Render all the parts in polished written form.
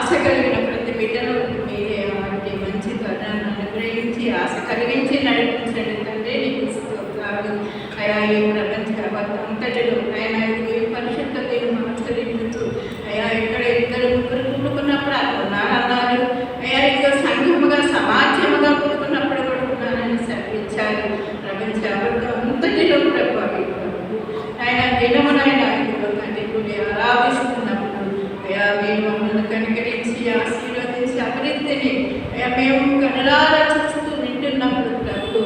ఆశ కలిగిన ప్రతి బిడ్డను మీరే వారికి మంచి త్వరను అనుగ్రహించి ఆశ కలిగించి నడిపించండి తండ్రి. నీకు స్తోత్రాలు అయా. ఈ ప్రపంచ అంతటిలో ఆయన పరిశుద్ధతను ఆచరించు అయా. ఇక్కడ ఇద్దరు ముగ్గురు కూడుకున్నప్పుడు ఉన్నారన్నారు అయా. ఇద్దరు సంఘముగా సమాజముగా కూడుకున్నప్పుడు కూడా ఉన్నారని సెలవిచ్చారు. ప్రపంచ అంతటిలో ప్రభు ఆయన దినమునైనా తండ్రి ఆరాధిస్తున్నప్పుడు అయా మీరు మమ్మల్ని కనికరించి ఆశీర్వదించి అభివృద్ధిని అయా మేము కనులారా చూస్తూ వింటున్నప్పుడు ప్రభు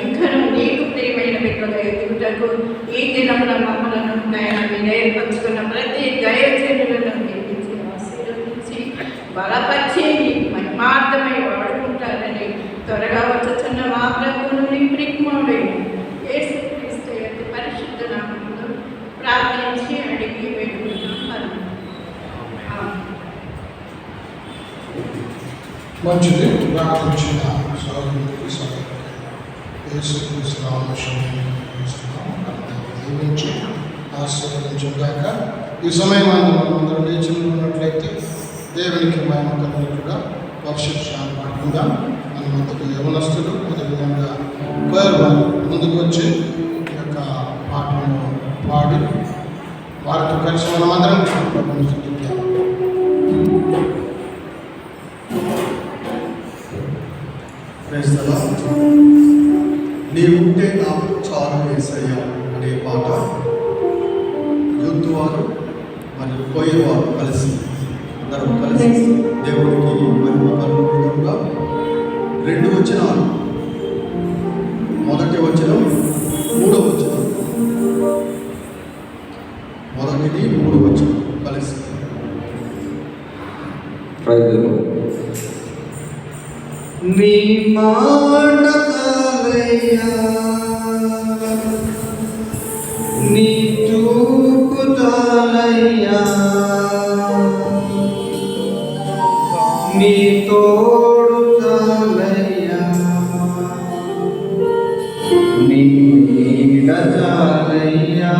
ఇంకా నీకు ప్రియమైన బిడ్డగా ఎదుగుటకు ఈ దినమున మమ్మలను ఆయన మీరు ఏర్పరచుకున్న ప్రతి దైవజనులను నిర్మించి ఆశీర్వదించి బలపరిచి మహిమార్థమై వాడుకుంటారని త్వరగా వచ్చుతున్న మా ప్రభువును నీ ప్రియకుమారుడైన యేసుక్రీస్తు యొక్క పరిశుద్ధ నామములో ప్రార్థించి అడిగి వేడుకుంటున్నాం. మంచిది. ప్రార్థించిన సోదరునికి సోదరులకు యేసుక్రీస్తు దీవించి ఆశీర్వదించుగాక. ఈ సమయం అందరం లేచి ఉన్నట్లయితే దేవునికి మహిమ కలుగుగా వర్షిప్షాన్ని పాడుకుందాం. మన మధ్యకు యవనస్తులు అదేవిధంగా వారు ముందుకు వచ్చి ఈ యొక్క పాటను పాడి వారితో కలిసి మనమందరం ప్రభువుని స్తుతిద్దాం. నీవుంటే నాకు చాలు యేసయ్యా అనే పాట యూత్ వారు మరియు పోయేవారు కలిసి అందరూ కలిసి దేవుడికి మహిమ కలుగుగా 2 వచనాలు, మొదటి వచనం 3వ వచనం, మొదటిది 3వ వచనం కలిసి నీ మాట చాలయ్యా, నీ చూపు చాలయ్యా, నీ తోడు చాలయ్యా, నీ నీడ చాలయ్యా.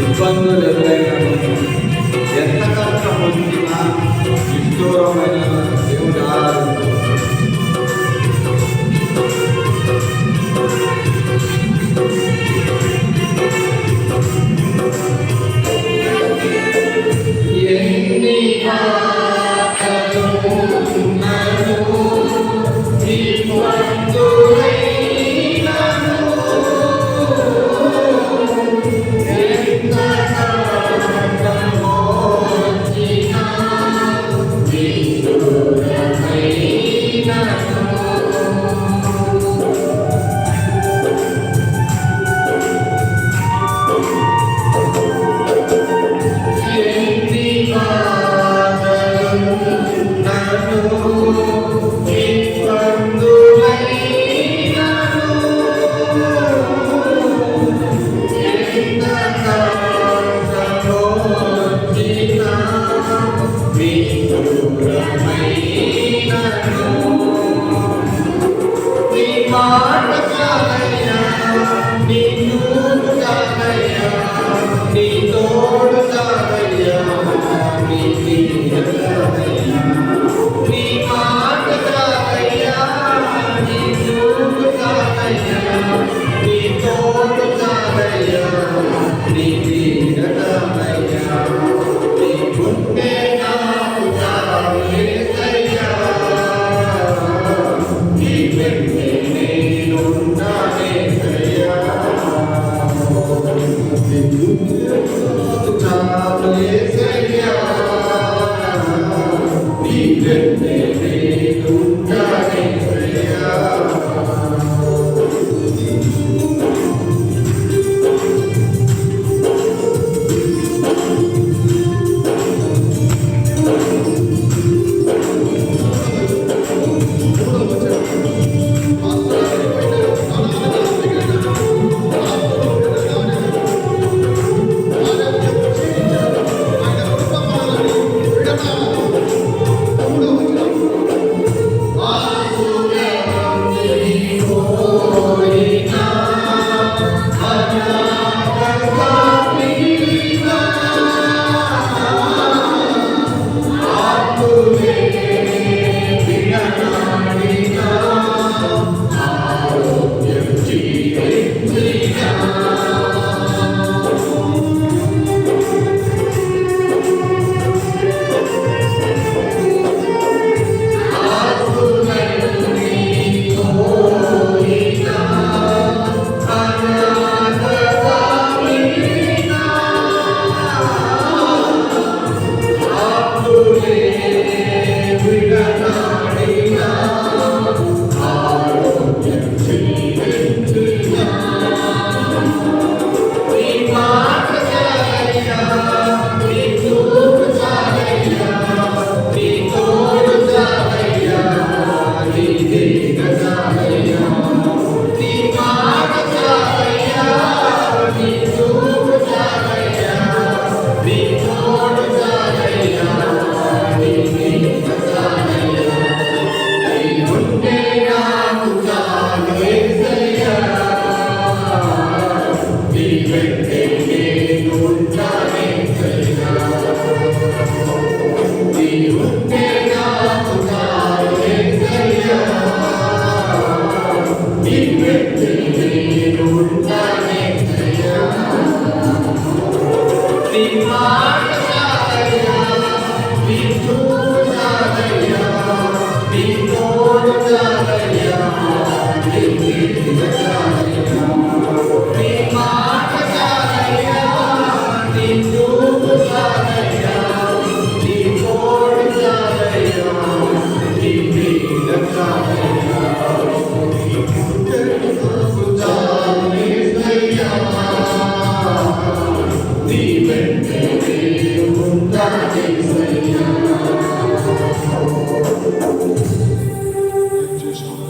ఇబ్బందులు ఎదురైనా ఎంత కష్టం వచ్చినా నిష్ఠూరమైన దేవుడు Hey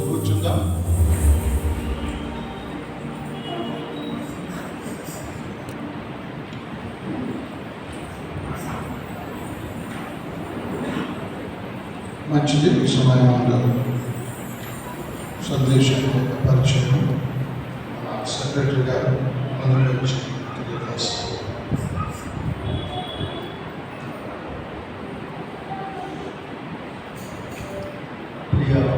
కూర్చుందాం. మంచిది. ఈ సమయంలో సందేశం పరిచయం సెక్రటరీ గారు అందరూ వచ్చి తెలియజేస్తారు.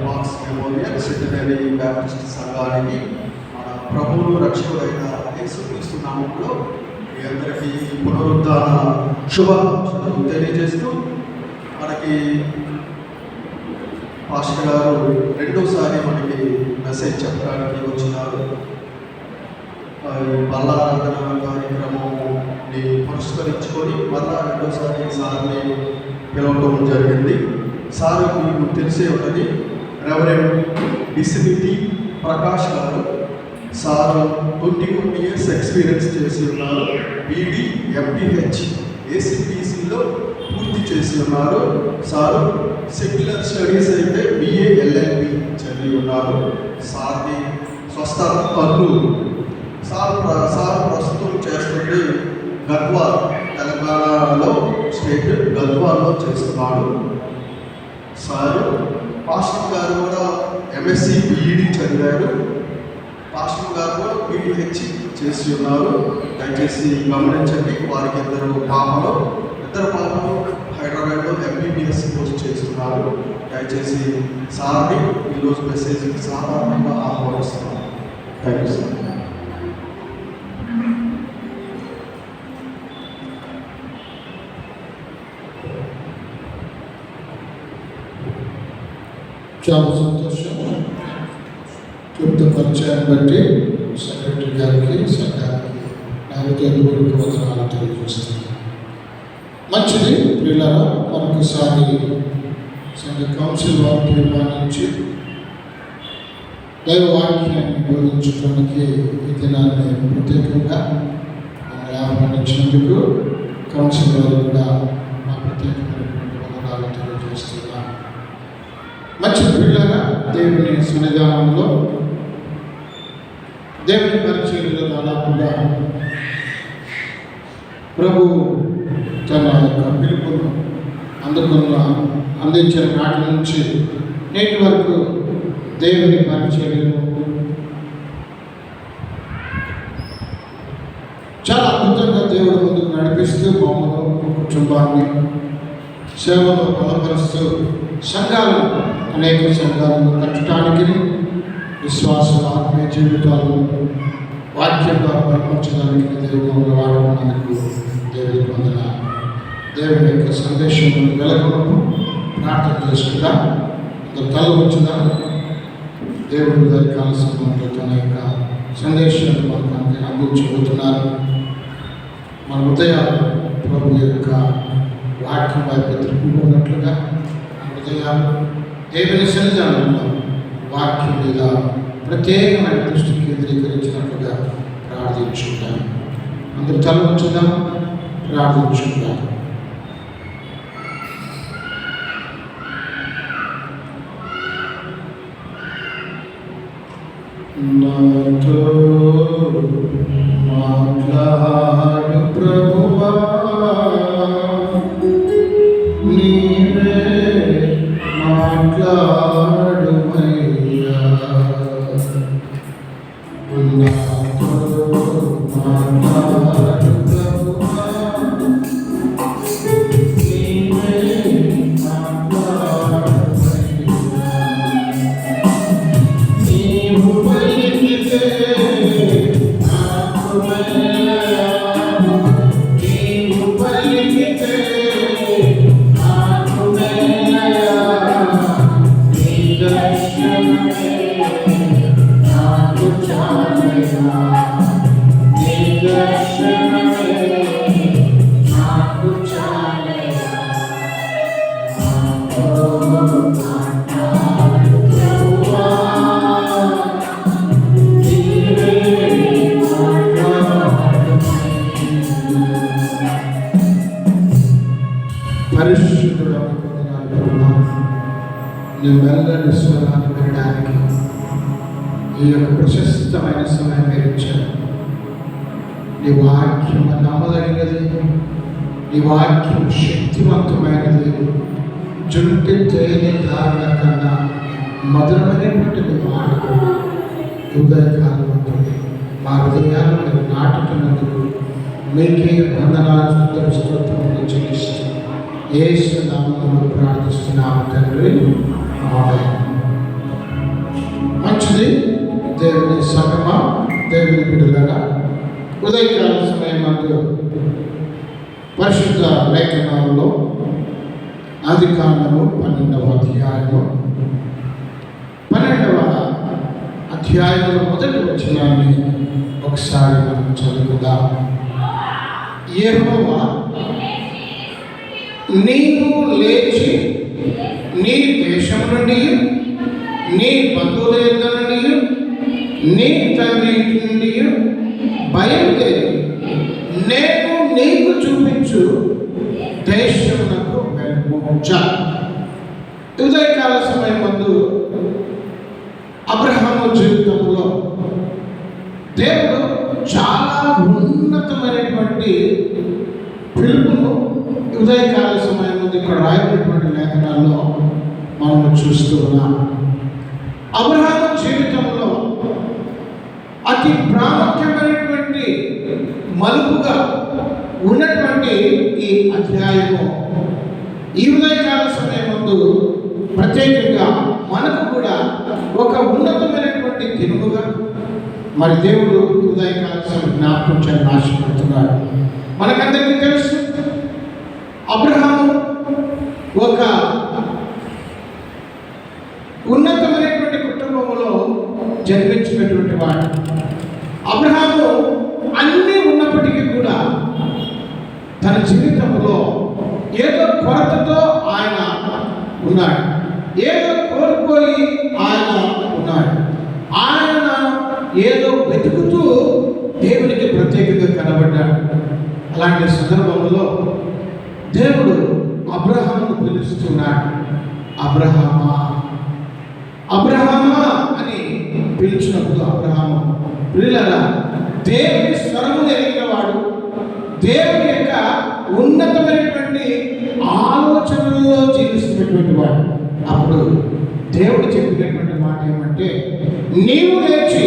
మార్క్స్ మెమోరియల్ సెంటనరీ బ్యాప్టిస్ట్ సంఘానికి మన ప్రభువును రక్షకుడైన యేసుక్రీస్తు నామములో మీ అందరికీ పునరుద్ధాన శుభాకాంక్షలు తెలియజేస్తూ మనకి పాస్టర్ గారు రెండోసారి మనకి మెసేజ్ చెప్పడానికి వచ్చినారు. బల్లారాధన కార్యక్రమాన్ని పురస్కరించుకొని మళ్ళా రెండోసారి సార్ని పిలవటం జరిగింది. సార్ మీకు తెలిసే ఉన్నది, రెవరెండ్ డిసినిటీ ప్రకాష్ గారు. సార్ 20 years ఎక్స్పీరియన్స్ చేసి ఉన్నారు. బీడీ ఎంపీహెచ్ ఏసీపీసీలో పూర్తి చేసి ఉన్నారు. సారు సెక్యులర్ స్టడీస్ అయితే BA LLB చదివి ఉన్నారు. సార్ది స్వస్థానం కర్నూలు. సార్ ప్రస్తుతం చేస్తుంది గద్వాల్, తెలంగాణలో స్టేట్ గద్వాల్లో చేస్తున్నాడు. సారు పాస్టర్ గారు కూడా MSc BEd చదివారు. పాస్టర్ గారు కూడా PTH చేసి ఉన్నారు. దయచేసి గమనించండి. వారికి ఇద్దరు పాపలు హైదరాబాద్లో MBBS కోర్స్ చేస్తున్నారు. దయచేసి సార్ని ఈరోజు మెసేజ్కి సాధారణంగా ఆహ్వానిస్తున్నాను. Thank you sir. చాలా సంతోషం. క్లుప్త పరిచయాన్ని బట్టి సెక్రటరీ గారికి, సంఘానికి నా హృదయపూర్వక వందనాలు తెలియజేస్తున్నాను. మంచిది ప్రియులారా, మరొకసారి సంఘ కౌన్సిల్ వారు తీర్మానించి దైవ వాక్యాన్ని బోధించడానికి ఈ దినాన్ని ప్రత్యేకంగా ఆహ్వానించినందుకు కౌన్సిల్ వారు కూడా మా ప్రత్యేకమైనటువంటి వందనాలు తెలియజేస్తున్నాను. మంచి ప్రియులారా, దేవుని సన్నిధానంలో దేవుని పరిచర్యలో దాదాపుగా ప్రభు తన యొక్క పిలుపును అందించిన నాటి నుంచి నేటి వరకు దేవుని పరిచర్యను చాలా అద్భుతంగా దేవుడు ముందుకు నడిపిస్తూ మమ్మల్ని, కుటుంబాన్ని సేవలో బలపరుస్తూ అనేక సంఘాలను కట్టడానికి, విశ్వాసాల ఆత్మీయ జీవితాలను వాక్యంగా బలపరచడానికి దేవుడు వాడుకున్నందుకు దేవుడికి వందనాలు. దేవుని యొక్క సందేశం వెలగొనము ప్రార్థన చేసుకుందా, తల వచ్చిందా, దేవుడు గారి కాలసంలో తన యొక్క సందేశాన్ని మనకు అందించబోతున్నారు. మన హృదయాలు ప్రభు యొక్క వాక్యం వైపు తిరుగుతున్నట్లుగా హృదయాలు దేవుని సన్నిధానంలో వాక్యం మీద ప్రత్యేకమైన దృష్టి కేంద్రీకరించినట్లుగా ప్రార్థించుకుంటాం. అందరూ తల ఉంచుదాం, ప్రార్థించుకుంటాం. నాతో మాట్లాడు ప్రభువా, నీవే మాట్లాడుమయ్యా. నాతో మాట్లాడు ప్రభువా, నీవే మాట్లాడుమయ్యా. నీవు పలికితే నాకు మేలయా, నీవు పలికితే నాకు మేలయా. నీ దర్శనమే నాకు చాలయా, నీ దర్శనమే నాకు చాలయా. పరిశుద్ధుడు నీ మెల్లని స్వరాన్ని వినడానికి ఈ యొక్క ప్రశస్తమైన సమయం మీరు ఇచ్చారు. నీ వాక్యం నమ్మదగినది, నీ వాక్యం శక్తివంతమైనది, జుంటి తేనె ధారణ కన్నా మధురమైనటువంటి నీ మాట హృదయకాలం ఉంటుంది. మా హృదయాలు మీరు నాటుతున్నందుకు మీకే వందనాలు స్తోత్రములు చెల్లిస్తూ యేసు నామములో ప్రార్థిస్తున్నాము తండ్రి, ఆమేన్. మంచిది దేవుని సంగమా, దేవుని బిడ్డలారా, ఉదయకాల సమయం అంటూ పరిశుద్ధ లేఖనాలలో ఆదికాండము 12వ అధ్యాయము 12వ అధ్యాయంలో మొదటి వచనాన్ని ఒకసారి మనం చదువుకుందాం. యెహోవా నీవు లేచి నీ దేశం నుండి నీ బంధువుల యొద్ద నుండి నీ తండ్రి ఇంటి నుండి బయలుదేరి నేను నీకు చూపించు దేశమునకు వెళ్ళుము. ఉదయకాల సమయం ముందు అబ్రహాము జీవితంలో దేవుడు చాలా ఉన్నతమైనటువంటి పిలుపును ఉదయకాల సమయం ముందు ఇక్కడ రాయబడినటువంటి లేఖనాల్లో మనం చూస్తూ ఉన్నాం. అబ్రహాము జీవితంలో అతి ప్రాముఖ్యమైనటువంటి మలుపుగా ఉన్నటువంటి ఈ అధ్యాయము ఈ ఉదయకాల సమయం ముందు ప్రత్యేకంగా మనకు కూడా ఒక ఉన్నతమైనటువంటి దినముగా మరి దేవుడు ఉదయకాల సమయం జ్ఞాపకం చేయాలని ఆశపడుతున్నాడు. మనకందరికీ తెలుసు అబ్రహాము ఒక ఉన్నతమైనటువంటి కుటుంబంలో జన్మించినటువంటి వాడు. అబ్రహాము అన్నీ ఉన్నప్పటికీ కూడా తన జీవితంలో ఏదో కొరతతో ఆయన ఉన్నాడు, ఏదో కోల్పోయి ఆయన ఉన్నాడు. ఆయన ఏదో వెతుకుతూ దేవునికి ప్రత్యేకంగా కనబడ్డాడు. అలాంటి సందర్భంలో దేవుడు అబ్రహామును పిలుస్తున్నాడు. అబ్రహామా అబ్రహామా అని పిలిచినప్పుడు అబ్రహాము పిల్లరా దేవుని స్వరమును ఎరిగిన వాడు, దేవుని యొక్క ఉన్నతమైనటువంటి ఆలోచనల్లో జీవిస్తున్నటువంటి వాడు. అప్పుడు దేవుడు చెప్పినటువంటి మాట ఏమంటే, నీవు లేచి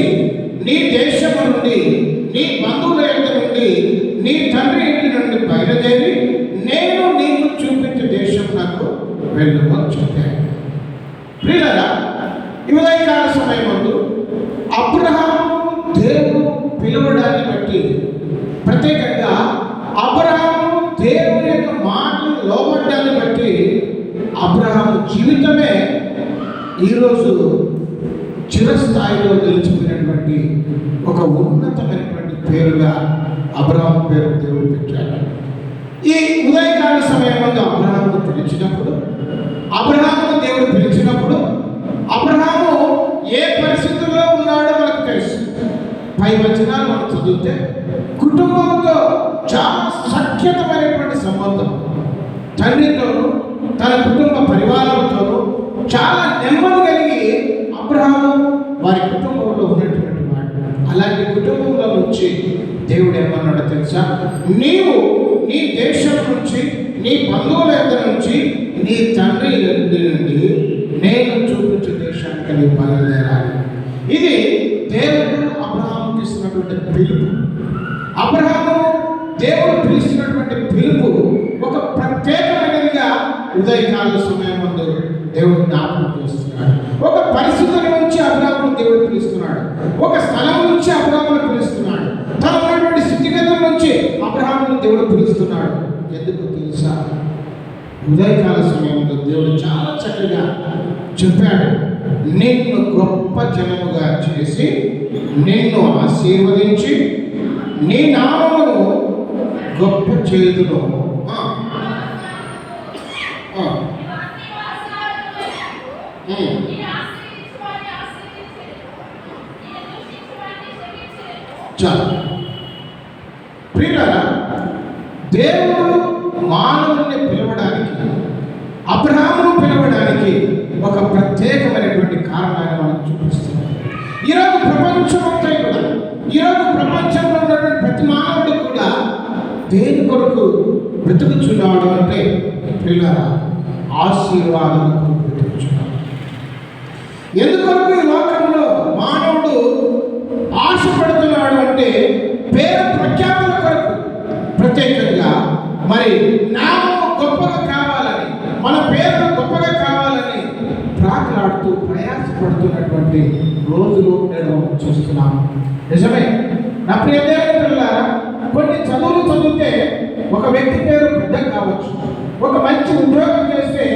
నీ దేశం నుండి నీ బంధువుల ఇంటి నుండి నీ తండ్రి ఇంటి నుండి బయలుదేరి నేను నీకు చూపించే దేశం నాకు వెళ్ళమని చెప్పాను. ప్రియులారా, ఈ ఉదయకాల సమయం ముందు అబ్రహాము దేవుడు పిలవడాన్ని బట్టి ప్రత్యేకంగా అబ్రహాము దేవుని యొక్క మాటలు లోబడ్డాన్ని బట్టి అబ్రహాము జీవితమే ఈరోజు చిరస్థాయిలో నిలిచిపోయినటువంటి ఒక ఉన్నతమైనటువంటి పేరుగా అబ్రహాము పేరు దేవుడు పెట్టాడు. ఈ ఉదయకాల సమయం ముందు అబ్రహామును పిలిచినప్పుడు, అబ్రహామును దేవుడు పిలిచినప్పుడు అబ్రహాము ఏ పరిస్థితుల్లో ఉన్నాడో మనకు తెలుసు. పై వచనాలు మనం చదివితే కుటుంబంతో చాలా సఖ్యతమైనటువంటి సంబంధం, తండ్రితోనూ తన కుటుంబ పరివారంతోనూ చాలా నెమ్మది కలిగి అబ్రహాము వారి కుటుంబంలో ఉన్నటువంటి వాడు. అలాంటి కుటుంబంలో నుంచి దేవుడు ఏమన్నాడో తెలుసా, నీవు నీ దేశం నుంచి నీ బంధువుల దగ్గర నుంచి నీ తండ్రి నుండి నేను చూపించే దేశానికి నీ బయలుదేరాలి. ఇది దేవుడు అబ్రహాముకి ఇస్తున్నటువంటి పిలుపు. అబ్రహాము దేవుడు పిలుస్తున్నటువంటి పిలుపు ఒక ప్రత్యేకమైనదిగా ఉదయకాల సమయం ముందు దేవుడు జ్ఞాపకం చేస్తున్నాడు. ఒక పరిస్థితుల నుంచి అబ్రహామును దేవుడు పిలుస్తున్నాడు, ఒక స్థలం నుంచి అబ్రహామును పిలుస్తున్నాడు, తన ఉన్నటువంటి స్థితిగతుల నుంచి అబ్రహామును దేవుడు పిలుస్తున్నాడు. ఎందుకు తెలుసా? ఉదయకాల సమయంలో దేవుడు చాలా చక్కగా చెప్పాడు, నిన్ను గొప్ప జనముగా చేసి నిన్ను ఆశీర్వదించి నీ నామమును గొప్ప చేతులో చాలు. ప్రియులారా, దేవుడు మానవుని పిలవడానికి, అబ్రహామును పిలవడానికి ఒక ప్రత్యేకమైనటువంటి కారణాన్ని మనకు చూపిస్తున్నాడు. ఈరోజు ప్రపంచమంతా కూడా, ఈరోజు ప్రపంచంలో ఉన్నటువంటి ప్రతి మానవుడు కూడా దేని కొరకు బ్రతుకుచున్నాడు అంటే ప్రియులారా, ఆశీర్వాదం కొరకు బ్రతుకుచున్నాడు. ఎందుకొరకు ఈ లోకంలో మానవుడు ఆశపడుతున్నాడు అంటే పేరు ప్రఖ్యాతుల కొరకు, ప్రత్యేకంగా మరి నామము గొప్పగా కావాలని, మన పేరు గొప్పగా కావాలని ప్రాకులాడుతూ ప్రయాసపడుతున్నటువంటి రోజులు నేను చూస్తున్నాను. నిజమే నా ప్రియ దేవుని పిల్లలారా, కొన్ని చదువులు చదివితే ఒక వ్యక్తి పేరు పెద్ద కావచ్చు, ఒక మంచి ఉద్యోగం చేస్తే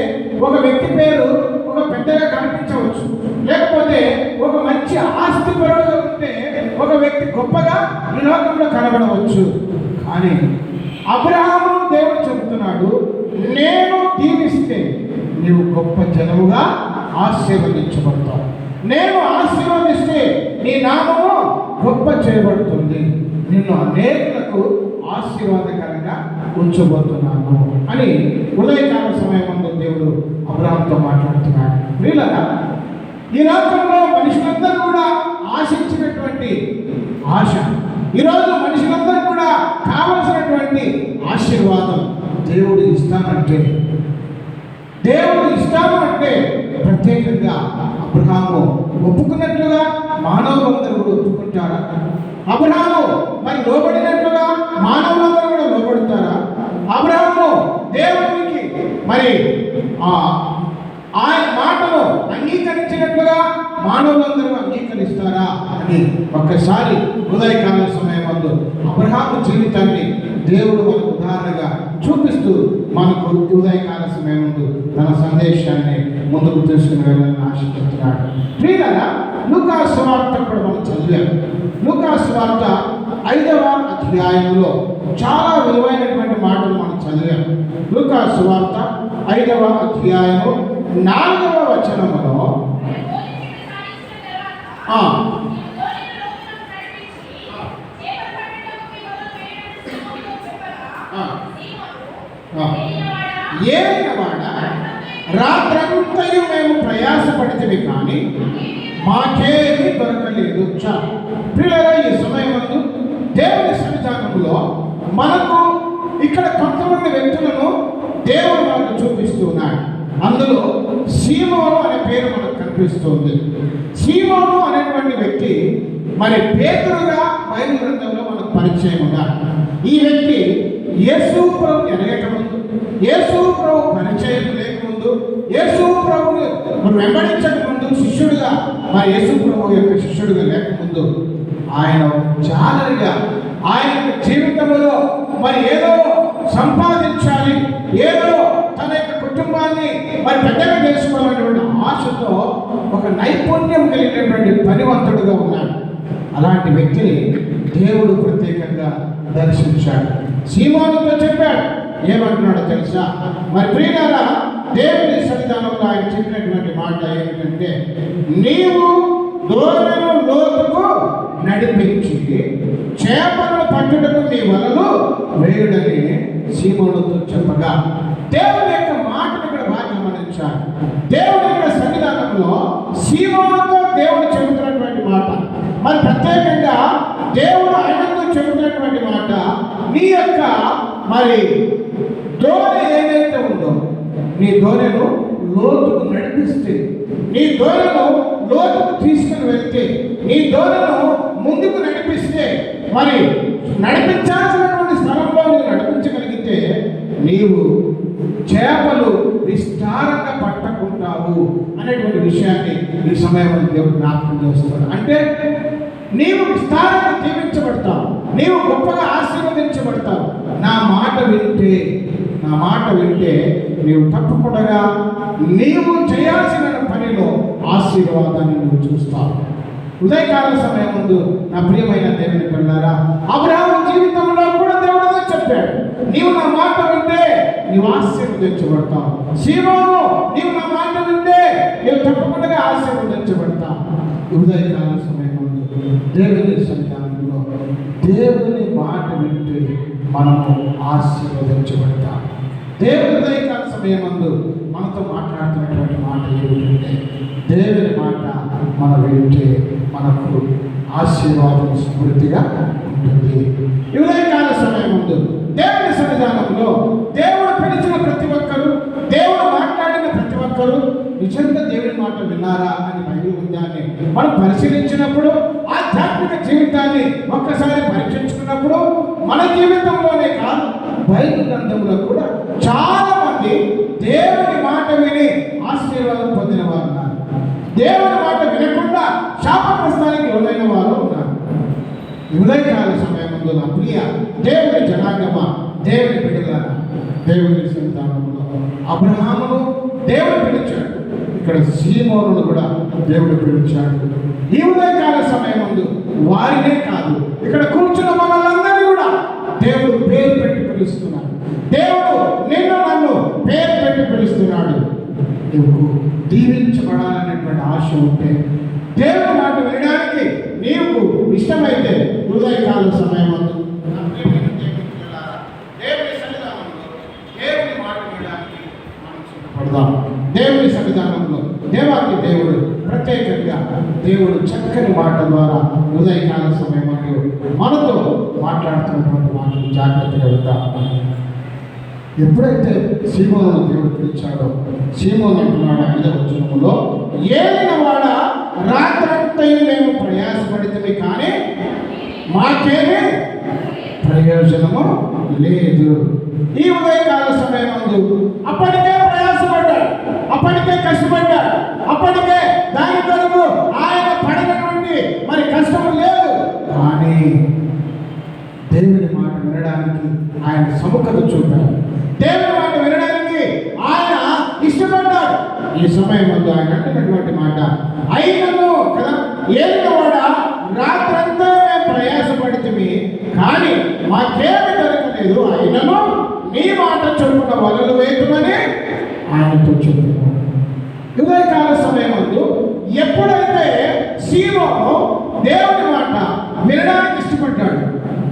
ఒక వ్యక్తి పేరు ఒక పెద్దగా కనిపించవచ్చు, లేకపోతే ఒక మంచి ఆస్తి పరుడుగా ఉంటే ఒక వ్యక్తి గొప్పగా ఈ లోకంలో కనబడవచ్చు. కానీ అబ్రహాము దేవుడు చెబుతున్నాడు, నేను దీవిస్తే నీవు గొప్ప జనముగా ఆశీర్వదించబడతావు. నేను ఆశీర్వదిస్తే నీ నామము గొప్ప చేయబడుతుంది, నిన్ను అనేకులకు ఆశీర్వాదకరంగా ఉంచబోతున్నాను అని ఉదయకాల సమయమందు దేవుడు అబ్రహాముతో మాట్లాడుతున్నాడు. వీళ్ళగా ఈ లోకంలో మనుషులందరూ కూడా ఆశించినటువంటి ఆశ, ఈరోజు మనుషులందరూ కూడా కావలసినటువంటి ఆశీర్వాదం దేవుడు ఇస్తానంటే ప్రత్యేకంగా అబ్రహాము ఒప్పుకున్నట్లుగా మానవులందరూ కూడా ఒప్పుకుంటారా? అబ్రహాము మరి లోబడినట్లుగా మానవులందరూ కూడా లోబడతారా? అబ్రహాము దేవునికి మరి ఆయన మాటను అంగీకరించినట్లుగా మానవులందరూ అంగీకరిస్తారా అని ఒక్కసారి ఉదయకాల సమయమందు అబ్రహాము జీవితాన్ని దేవుడు మనకు ఉదాహరణగా చూపిస్తూ మనకు ఉదయకాల సమయమందు తన సందేశాన్ని ముందుకు తీసుకుని వెళ్ళాలని ఆశిస్తున్నాడు. ప్రియులారా, లూకా సువార్త కూడా మనం చదివాం. లూకా సువార్త 5వ అధ్యాయంలో చాలా విలువైనటువంటి మాటలు మనం చదివాం. లూకా సువార్త 5వ అధ్యాయము 4వ వచనములో ఏలినవాడ, రాత్రంతయు మేము ప్రయాసపడితే కానీ మాకేమీ దొరకలేదు. చాలు ప్రియులారా, ఈ సమయమందు దేవుని సన్నిధానంలో మనకు ఇక్కడ కొంతమంది వ్యక్తులను దేవుడు మనకు చూపిస్తున్నాడు. అందులో సీమోను అనే పేరు మనకు కనిపిస్తుంది. సీమోను అనేటువంటి వ్యక్తి మరి పేతురుగా బైబిల్ గ్రంథంలో మనకు పరిచయం ఉన్నాడు. ఈ వ్యక్తి యేసు ప్రభు ఎనగకముందు, యేసు ప్రభు పరిచయం లేకముందు, యేసు ప్రభుని వెంబడించక ముందు, శిష్యుడిగా మరి యేసు ప్రభు యొక్క శిష్యుడిగా లేకముందు ఆయన జాలరిగా ఆయన జీవితంలో మరి ఏదో సంపాదించాలి, ఏదో తన యొక్క కుటుంబాన్ని మరి పెద్దగా చేసుకోవాలనేటువంటి ఆశతో ఒక నైపుణ్యం కలిగినటువంటి పనివంతుడుగా ఉన్నాడు. అలాంటి వ్యక్తిని దేవుడు ప్రత్యేకంగా దర్శించాడు. సీమోనుతో చెప్పాడు, ఏమంటున్నాడో తెలుసా? మరి ప్రియులారా, దేవుని సన్నిధానంలో ఆయన చెప్పినటువంటి మాట ఏమిటంటే, నీవు దూరను లోతుకు నడిపించి చేపలను పట్టుటకు నీ వలలు వేయుడని సీమోనుతో చెప్పగా, దేవుని యొక్క మాటను ఇక్కడ బాగా గమనించాలి. దేవుని యొక్క సన్నిధానంలో సీమోనుతో దేవుడు చెబుతున్నటువంటి మాట, మరి ప్రత్యేకంగా దేవుడు ఆయనతో చెబుతున్నటువంటి మాట, నీ యొక్క మరి దోణి ఏదైతే ఉందో, నీ దోణిను లోతుకు నడిపిస్తే, నీ దోణిను లోతుకు తీసుకుని వెళ్తే, నీ దోణిను ముందుకు నడిపిస్తే, మరి నడిపించాల్సినటువంటి స్థలంలో నువ్వు నడిపించగలిగితే నీవు చేపలు విస్తారంగా పట్టకుంటావు అనేటువంటి విషయాన్ని ఈ సమయంలో దేవుడు జ్ఞాపకం చేస్తాడు. అంటే నీవు విస్తారంగా దీవించబడతావు, నీవు గొప్పగా ఆశీర్వదించబడతావు. నా మాట వింటే నీవు తప్పకుండా నీవు చేయాల్సిన పనిలో ఆశీర్వాదాన్ని నువ్వు చూస్తావు. ఉదయకాల సమయం ముందు నా ప్రియమైన దేవుని పిల్లారా, అబ్రహాము జీవితంలో కూడా దేవుడు చెప్పాడు, నీవు నా మాట వింటే నీవు ఆశీర్వదించబడతావు. సీమోను, నీవు నా మాట వింటే నీవు తప్పకుండా ఆశీర్వదించబడతావు. ఉదయకాల సమయం ముందు దేవుని సన్నిధానంలో దేవుని మాట వింటే మనము ఆశీర్వదించబడతాం. దేవుని ఉదయకాల సమయం ముందు మనతో మాట్లాడుతున్నటువంటి మాట ఏమిటంటే, దేవుని మాట మనం వింటే మనకు ఆశీర్వాదం స్మృతిగా ఉంటుంది. ఈ ఉదయకాల సమయం ముందు దేవుని సన్నిధానంలో దేవుడు పిలిచిన ప్రతి ఒక్కరు, దేవుడు మాట్లాడిన ప్రతి ఒక్కరు నిజంగా దేవుని మాట విన్నారా అని బైబిల్ గ్రంథాన్ని మనం పరిశీలించినప్పుడు, ఆధ్యాత్మిక జీవితాన్ని ఒక్కసారి పరీక్షించుకున్నప్పుడు మన జీవితంలోనే కాదు, బైబిల్ గ్రంథంలో కూడా చాలా మంది దేవుని మాట విని ఆశీర్వాదం పొందిన వారు ఉన్నారు. దేవుని మాట వినకుండా శాపగ్రస్తానికి లోనైన వారు ఉన్నారు. ఉదయకాల సమయం ముందు నా ప్రియ దేవుని జనాంగమా, దేవుని బిడ్డలారా, దేవుని సన్నిధానంలో అబ్రహామును దేవుడు పిలిచాడు, ఇక్కడ సీమోనును కూడా దేవుడు పిలిచాడు. ఈ ఉదయకాల సమయం ముందు వారినే కాదు, ఇక్కడ కూర్చున్న మనందరినీ కూడా దేవుడు పేరు పెట్టి పిలుస్తున్నాడు. దేవుడు నిన్ను నన్ను పేరు పెట్టి పిలుస్తున్నాడు. నువ్వు దీవించ దీవించబడాలనేటువంటి ఆశ ఉంటే, దేవుని మాట వినడానికి నీకు ఇష్టమైతే ఉదయకాల సమయం దేవుని సన్నిధానంలో దేవుని మాట వినడానికి మనం సిద్ధపడదాం. దేవుని సన్నిధానంలో దేవాకి దేవుడు ప్రత్యేకంగా దేవుడు చక్కని మాట ద్వారా ఉదయకాల సమయంలో మనతో మాట్లాడుతున్నటువంటి మాటలు జాగ్రత్తగా విందాం. ఎప్పుడైతే సీమోను దేవుడు పిలిచాడో, సీమోను అంటున్నాడు 5వ వచనములో, ఏలిన వాడ రాత్రంతయు మేము ప్రయాసపడితే కానీ మాకేమీ ప్రయోజనము లేదు. ఈ ఉదయకాల సమయమందు అప్పటికే ప్రయాసపడ్డాడు, అప్పటికే కష్టపడ్డాడు, అప్పటికే దాని కొరకు ఆయన పడినటువంటి మరి కష్టం లేదు. కానీ దేవుని మాట వినడానికి ఆయన సముఖత చూపాడు. దేవుని మాట వినడానికి ఆయన ఇష్టపడ్డాడు. ఈ సమయం ముందు ఆయన అంటున్నటువంటి మాట, అయినను కదా ఏలిన వాడ రాత్రంతా మేము ప్రయాసపడితే కానీ మాకేమి దొరకలేదు, అయినను నీ మాట చొప్పున వలలు వేయమని ఆయనతో చెప్తున్నాడు. ఉదయకాల సమయం ముందు ఎప్పుడైతే సీమోను దేవుని మాట వినడానికి ఇష్టపడ్డాడు,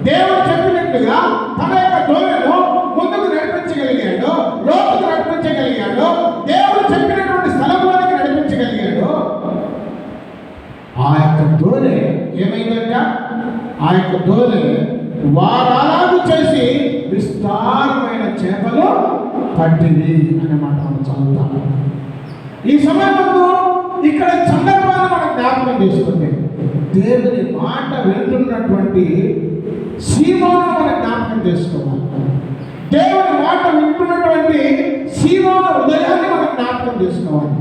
దేవుడు చెప్పినట్టుగా తన యొక్క దోణను ముందుకు నడిపించగలిగాడు, లోతుకు నడిపించగలిగాడు, దేవుడు చెప్పినటువంటి స్థలంలోనికి నడిపించగలిగాడు. ఆ యొక్క దోణి ఏమైందంట? ఆ యొక్క దోణి వారాలు చేసి విస్తారమైన చేపలు పట్టింది అన్నమాట మనం చదువుతాం. ఈ సమయంలో ఇక్కడ సందర్భాన్ని మనం జ్ఞాపకం చేసుకుంటే, దేవుని మాట వింటున్నటువంటి సీమోను మనం జ్ఞాపకం చేసుకోవాలి. దేవుని మాట వింటున్నటువంటి సీమోను హృదయాన్ని మనం జ్ఞాపకం చేసుకోవాలి.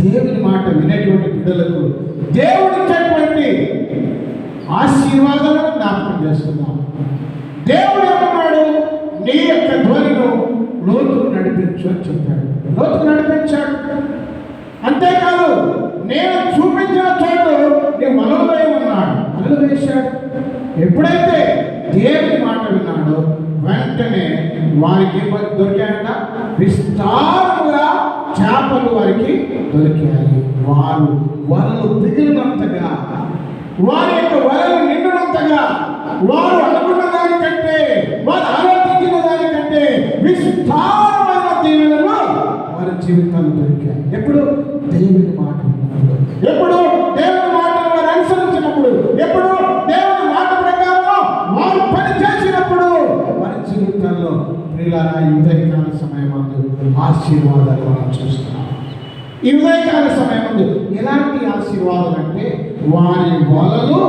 దేవుని మాట వినేటువంటి బిడ్డలకు దేవుడు ఇచ్చేటువంటి ఆశీర్వాదాలను జ్ఞాపకం చేసుకుందాం. దేవుడు ఏమన్నాడు? నీ యొక్క ధ్వనిను లోతుకు నడిపించు అని చెప్పాడు. లోతుకు నడిపించాడు. అంతేకాదు, నేను చూపించిన చోటు నీ వలలు వేయమన్నాడు, వలలు వేశాడు. ఎప్పుడైతే దేవుని మాట విన్నాడో వెంటనే వారికి దొరికాయంట, విస్తారముగా చేపలు వారికి దొరికాయి. వారు వలలు దిగినంతగా, వారి యొక్క వలలు నిండినంతగా, వారు అనుకున్న దానికంటే, వారు ఆలోచించిన దానికంటే విస్తారమైన దీవెనలు వారి జీవితాలు దొరికాయి. ఎప్పుడు? దేవుని మాట విన్నప్పుడు, ఎప్పుడు దేవుని మాటను వారు అనుసరించినప్పుడు, ఎప్పుడు దేవుని మాట ప్రకారం వారు పని చేసినప్పుడు వారి జీవితాల్లో ప్రియులారా ఈ ఉదయకాల సమయం ఆశీర్వాదాలు మనం చూస్తున్నాం. ఈ ఉదయకాల సమయం ఎలాంటి ఆశీర్వాదాలు అంటే, వారి వలలు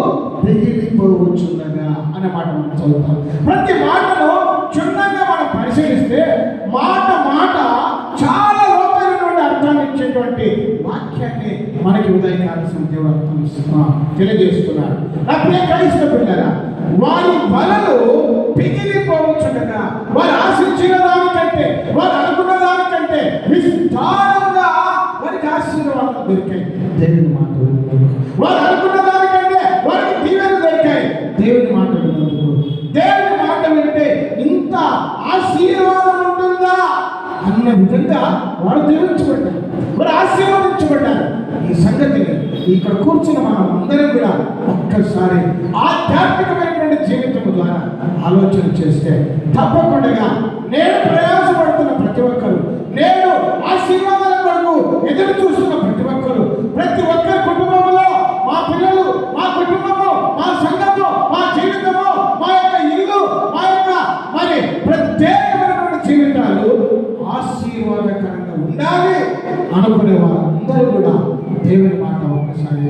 దిగిపోవచ్చుండగా అనే మాట మనం చదువుతాం. ప్రతి మాటను క్షుణ్ణంగా మనం పరిశీలిస్తే మాట మాట చాలా లోతైనటువంటి అర్థాన్ని ఇచ్చేటువంటి వాక్యాన్ని మనకి ఉదయకాల సమయంలో తెలియజేస్తున్నారు. నా ప్రియ క్రైస్తవ బిడ్డలారా, వారి వలలు పిగిలిపోవచ్చుండగా, వారు ఆశించిన దానికంటే, వారు అనుకున్న దానికంటే విస్తారంగా వారికి ఆశీర్వాదాలు దొరికాయి. దేవుని మాట వారు అనుకున్న దానికంటే వారికి దీవెనలు దొరికాయి. దేవుని మాట విన్నందుకు, దేవుని మాట వింటే ఇంత ఆశీర్వాదం ఉంటుందా అన్న విధంగా వారు దీవించబడ్డారు, వారు ఆశీర్వదించబడ్డారు. ఈ సంగతిని ఇక్కడ కూర్చున్న మనం అందరం కూడా ఒక్కసారి ఆధ్యాత్మికమైనటువంటి జీవితం ద్వారా ఆలోచన చేస్తే తప్పకుండా నేను ప్రయాసపడుతున్న ప్రతి ఒక్కరు, నేను ఆశీర్వాదాల కొరకు ఎదురు చూస్తున్న ప్రతి ఒక్కరు, ప్రతి ఒక్కరి కుటుంబంలో మా పిల్లలు, మా కుటుంబము, మా సంఘము, మా జీవితము, మా యొక్క ఇల్లు, మా యొక్క మరి ప్రత్యేకమైనటువంటి జీవితాలు ఆశీర్వాదకరంగా ఉండాలి అనుకునే వారందరూ కూడా దేవుని మాట ఒక్కసారి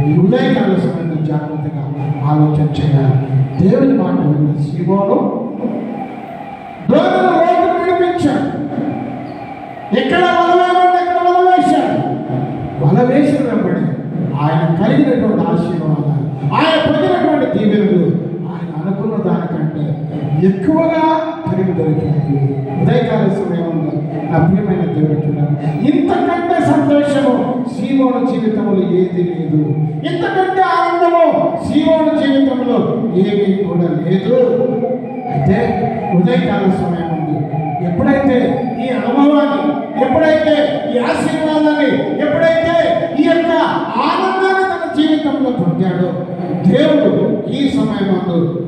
ఈ ఉదయకాల సమయంలో జాగ్రత్తగా ఆలోచన చేయాలి. దేవుని మాట విన్న సీమోను దోణిని లోతుకు నడిపించాడు. ఎక్కడ వల వేయమంటే ఎక్కడ వల వేశాడు. వల వేసిన వెంబడి ఆయన కలిగినటువంటి ఆశీర్వాదాలు, ఆయన పొందినటువంటి దీవెనలు ఆయన అనుకున్న దానికంటే ఎక్కువగా కలిగి దొరికాయి. ఉదయకాల సమయంలో నా ప్రియమైన దేవుడు, ఇంతకంటే సంతోషము సీమోను జీవితంలో ఏది లేదు, ఇంతకంటే ఆనందము సీమోను జీవితంలో ఏమీ కూడా లేదు. అయితే ఉదయకాల సమయం ఎప్పుడైతే ఈ అనుభవాన్ని, ఎప్పుడైతే ఈ ఆశీర్వాదాన్ని, ఎప్పుడైతే ఈ సమయం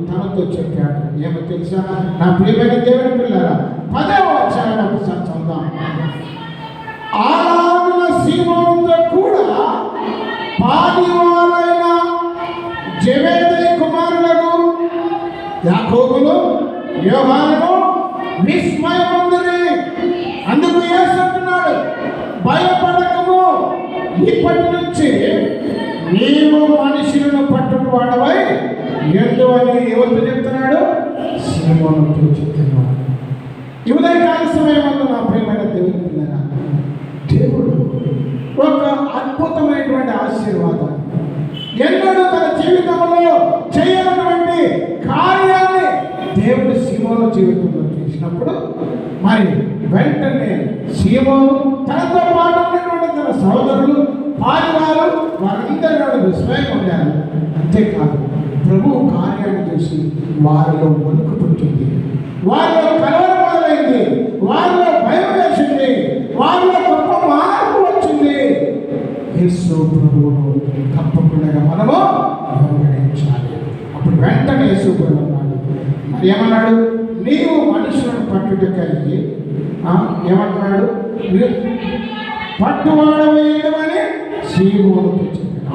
తనతో చెప్పాడు. ఏమో తెలుసా నా ప్రియమైన దేవుని పిల్లరా, 10వ వచనం ఒకసారి చదువుదాం. అలాగున సీమోనుతో కూడా పాదివారైన జెబెదయి కుమారులకు యాకోబును యోహానును విస్మయముందిరి. అందుకు యేసు అంటున్నాడు, భయపడకము, ఇప్పటి నుంచి నీవు మనుషులను పట్టుకు వాడవై ఎందు అని ఎవరితో చెప్తున్నాడు? సీమోనుతో చెప్తున్నాడు. ఈ ఉదయకాల సమయమందు నా ప్రియమైన దేవుని పిల్లరా, దేవుడు ఒక అద్భుతమైనటువంటి ఆశీర్వాదాన్ని ఎన్నడూ తన జీవితంలో చేయనటువంటి కార్యాన్ని దేవుడు సీమోను జీవితంలో చేసినప్పుడు మరి వెంటనే సీమోను తనతో పాటు ఉన్నటువంటి తన సోదరులు పారివారు వారందరూ విస్మయం పొందారు. అంతేకాదు ప్రభువు కార్యాన్ని చూసి వారిలో వణుకు పుట్టింది, వారిలో కలవరం మొదలైంది, వారిలో భయం వేసింది, వారిలో గొప్ప మార్పు వచ్చింది. యేసు ప్రభువును తప్పకుండా మనము గౌరవించాలి. అప్పుడు వెంటనే యేసు ప్రభు అన్నాడు, మరి ఏమన్నాడు? నీవు మనుషులను పట్టుటకై ఏమంటున్నాడు? పట్టువాడమని సీమోనుతో చెప్పాడు.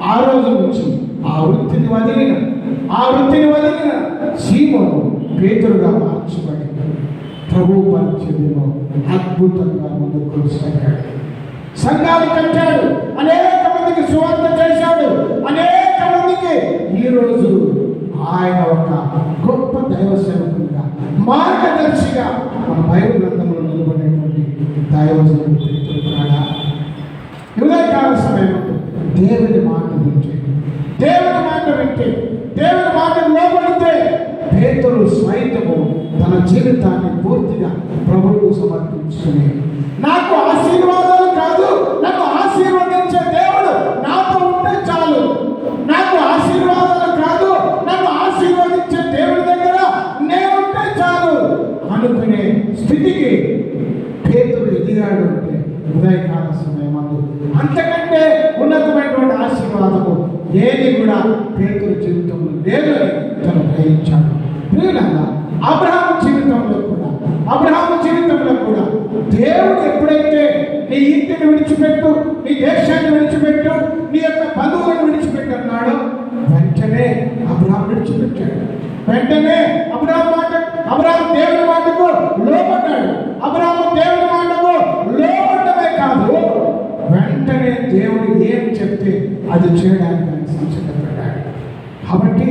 ఆ రోజు నుంచి ఆ వృత్తిని వదిలిన సీమోను పేతురుగా మార్చబడి ప్రభు పరిచర్యలో అద్భుతంగా ముందుకు కొనసాగాడు. సంఘాలు కట్టాడు, అనేక మందికి సువార్త చేశాడు, అనేక మందికి ఈరోజు ఆయన ఒక గొప్ప దైవ సేవకుడిగా, మార్గదర్శిగా మన బైబిల్ గ్రంథంలో నిలబడేటువంటి దైవ సేవకుడు. ఉదయకాల సమయంలో దేవుని మాట వింటే, దేవుని మాటకు లోబడితే పేతురు స్వైతము తన జీవితాన్ని పూర్తిగా ప్రభువుకు సమర్పించుకుని, నాకు ఆశీర్వాదాలు కాదు, నన్ను ఆశీర్వదించే దేవుడు నాతో ఉంటే చాలు, నాకు ఆశీర్వాదాలు కాదు, నన్ను ఆశీర్వదించే దేవుడి దగ్గర నేనుంటే చాలు అనుకునే స్థితికి పేతురు ఎదిగాడు. అంటే ఉదయకాల సమయమందు అంతకంటే ఉన్నతమైనటువంటి ఆశీర్వాదము ఏది కూడా పేతురు జీవితంలో లేదు అని తను గ్రహించాడు. ప్రియులారా, అబ్రహాము జీవితంలో కూడా దేవుడు ఎప్పుడైతే నీ ఇంటిని విడిచిపెట్టు, నీ దేశాన్ని విడిచిపెట్టు, నీ యొక్క బంధువులను విడిచిపెట్టు అన్నాడో వెంటనే అబ్రహాము విడిచిపెట్టాడు. వెంటనే అబ్రహాము దేవుని మాటకు లోబడ్డాడు. అబ్రహాము దేవుని మాటకు లోబడ్డమే కాదు, వెంటనే దేవుడు ఏం చెప్తే అది చేయడానికి ఆయన సంసిద్ధపడ్డాడు. కాబట్టి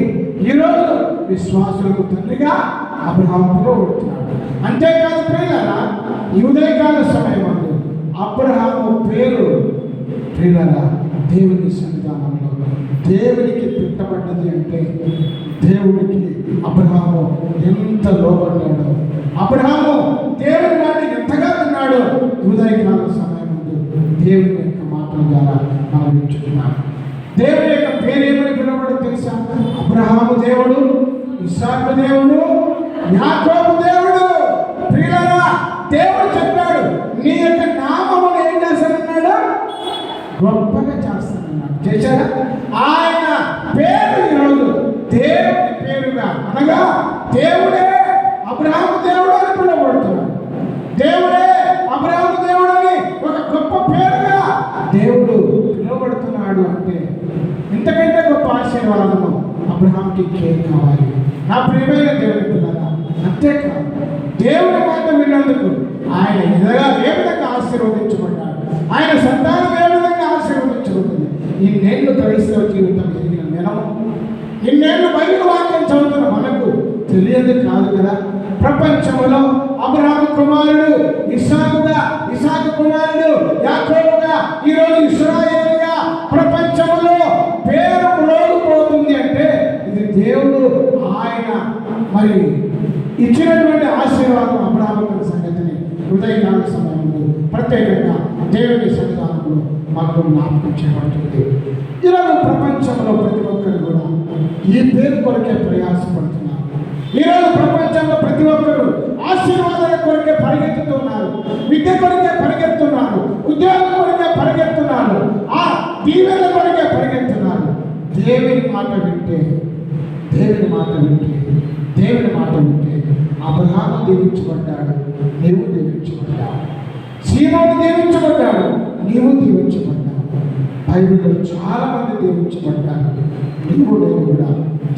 ఈరోజు విశ్వాసులకు తండ్రిగా అబ్రహాము పిలువబడుతున్నాడు. అంతేకాదు ప్రియులారా, ఈ ఉదయకాల సమయమందు అబ్రహాము పేరు ప్రియులారా దేవుని సన్నిధానంలో దేవునికి పెట్టబడ్డది. అంటే దేవుడికి అబ్రహాము ఎంత లోబడ్డాడో, అబ్రహాము దేవుని మాట ఎంతగా విన్నాడో ఉదయకాల సమయమందు దేవుని యొక్క మాటల ద్వారా మనం వింటున్నాం. దేవుని యొక్క పేరు ఏమని పిలవడం తెలుసా? అబ్రహాము దేవుడు, ఇస్సాకు దేవుడు, యాకోబు దేవుడు. ప్రియులారా, దేవుడు చెప్పాడు, నీ యొక్క నామమును ఏం చేస్తానన్నాడు? గొప్పగా చేస్తానన్నాడు. చేశాడా? ఆయన పేరు ఈరోజు దేవుని పేరుగా, అనగా దేవుడే అబ్రహాము దేవుడు అని పిలువబడుతున్నాడు. దేవుడే అబ్రహాము దేవుడు అని ఒక గొప్ప పేరుగా దేవుడు పిలువబడుతున్నాడు. అంటే ఇంతకంటే గొప్ప ఆశీర్వాదము అబ్రహాంకి కేర్ కావాలి. నా ప్రియమైన దేవుని పిల్లరా, అంతేకాదు దేవుని మాట విన్నందుకు ఆయన ఏ విధంగా ఆశీర్వదించబడ్డాడు, ఆయన సంతానం ఏ విధంగా ఆశీర్వదించబడింది. ఇన్నేళ్ళు క్రైస్తవ జీవితం ఎదిగిన మనము, ఇన్నేళ్ళు బైబిల్ వాక్యం చదువుతున్న మనకు తెలియదు కాదు కదా. ప్రపంచంలో అబ్రహాము కుమారుడు ఇస్సాకు కుమారుడు యాకోబుగా, ఈరోజు ఇశ్రాయేలుగా ప్రపంచంలో పేరు మ్రోగిపోతుంది. అంటే ఇది దేవుడు ఆయన మరి ఇచ్చినటువంటి ఆశీర్వాదం అబ్రహాము సంగతిని ఉదయకాల సమయంలో ప్రత్యేకంగా దేవుని సన్నిధానంలో మనకు జ్ఞాపకం చేయబడుతుంది. ఈరోజు ప్రపంచంలో ప్రతి ఒక్కరు కూడా ఈ పేరు కొరకే ప్రయాసపడుతున్నారు. ఈరోజు ప్రపంచంలో ప్రతి ఒక్కరు ఆశీర్వాదాల కొరకే పరిగెత్తుతున్నారు, విద్య కొరకే పరిగెత్తున్నారు, ఉద్యోగం కొరకే పరిగెత్తున్నారు, ఆ దీవెన కొరకే పరిగెత్తున్నారు. దేవుని మాట వింటే దేవుని మాట వింటే దేవుని మాట వింటే అబ్రహాము దీవించబడ్డాడు, నీవు దీవించబడ్డావు. సీమోను దీవించబడ్డాడు, నీవు దీవించబడ్డావు. బైబిల్లో చాలా మంది దీవించబడ్డారు, నీవు నేను కూడా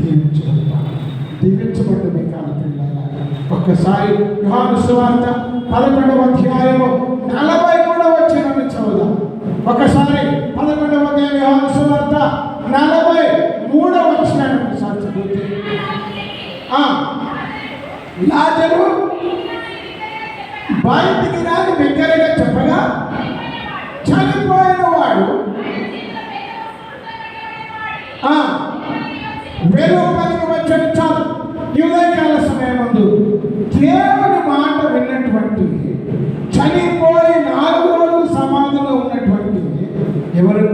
దీవించబడ్డాను. దీవించబడ్డమే కాదు పిల్లల, ఒక్కసారి యోహాను సువార్త 11వ అధ్యాయము 43వ వచనాన్ని చదువుదాం. ఒకసారి 11వ అధ్యాయం యోహాను సువార్త 43వ వచనాన్ని ఒకసారి చదివితే, లాజరు బయటికి రాని దగ్గరగా చెప్పగా చనిపోయిన వాడు వెలుపలికి వచ్చాడు. చాలు. ఈ ఉదయకాల సమయమందు దేవుని మాట విన్నటువంటి, చనిపోయి 4 రోజులు సమాధిలో ఉన్నటువంటి ఎవరు?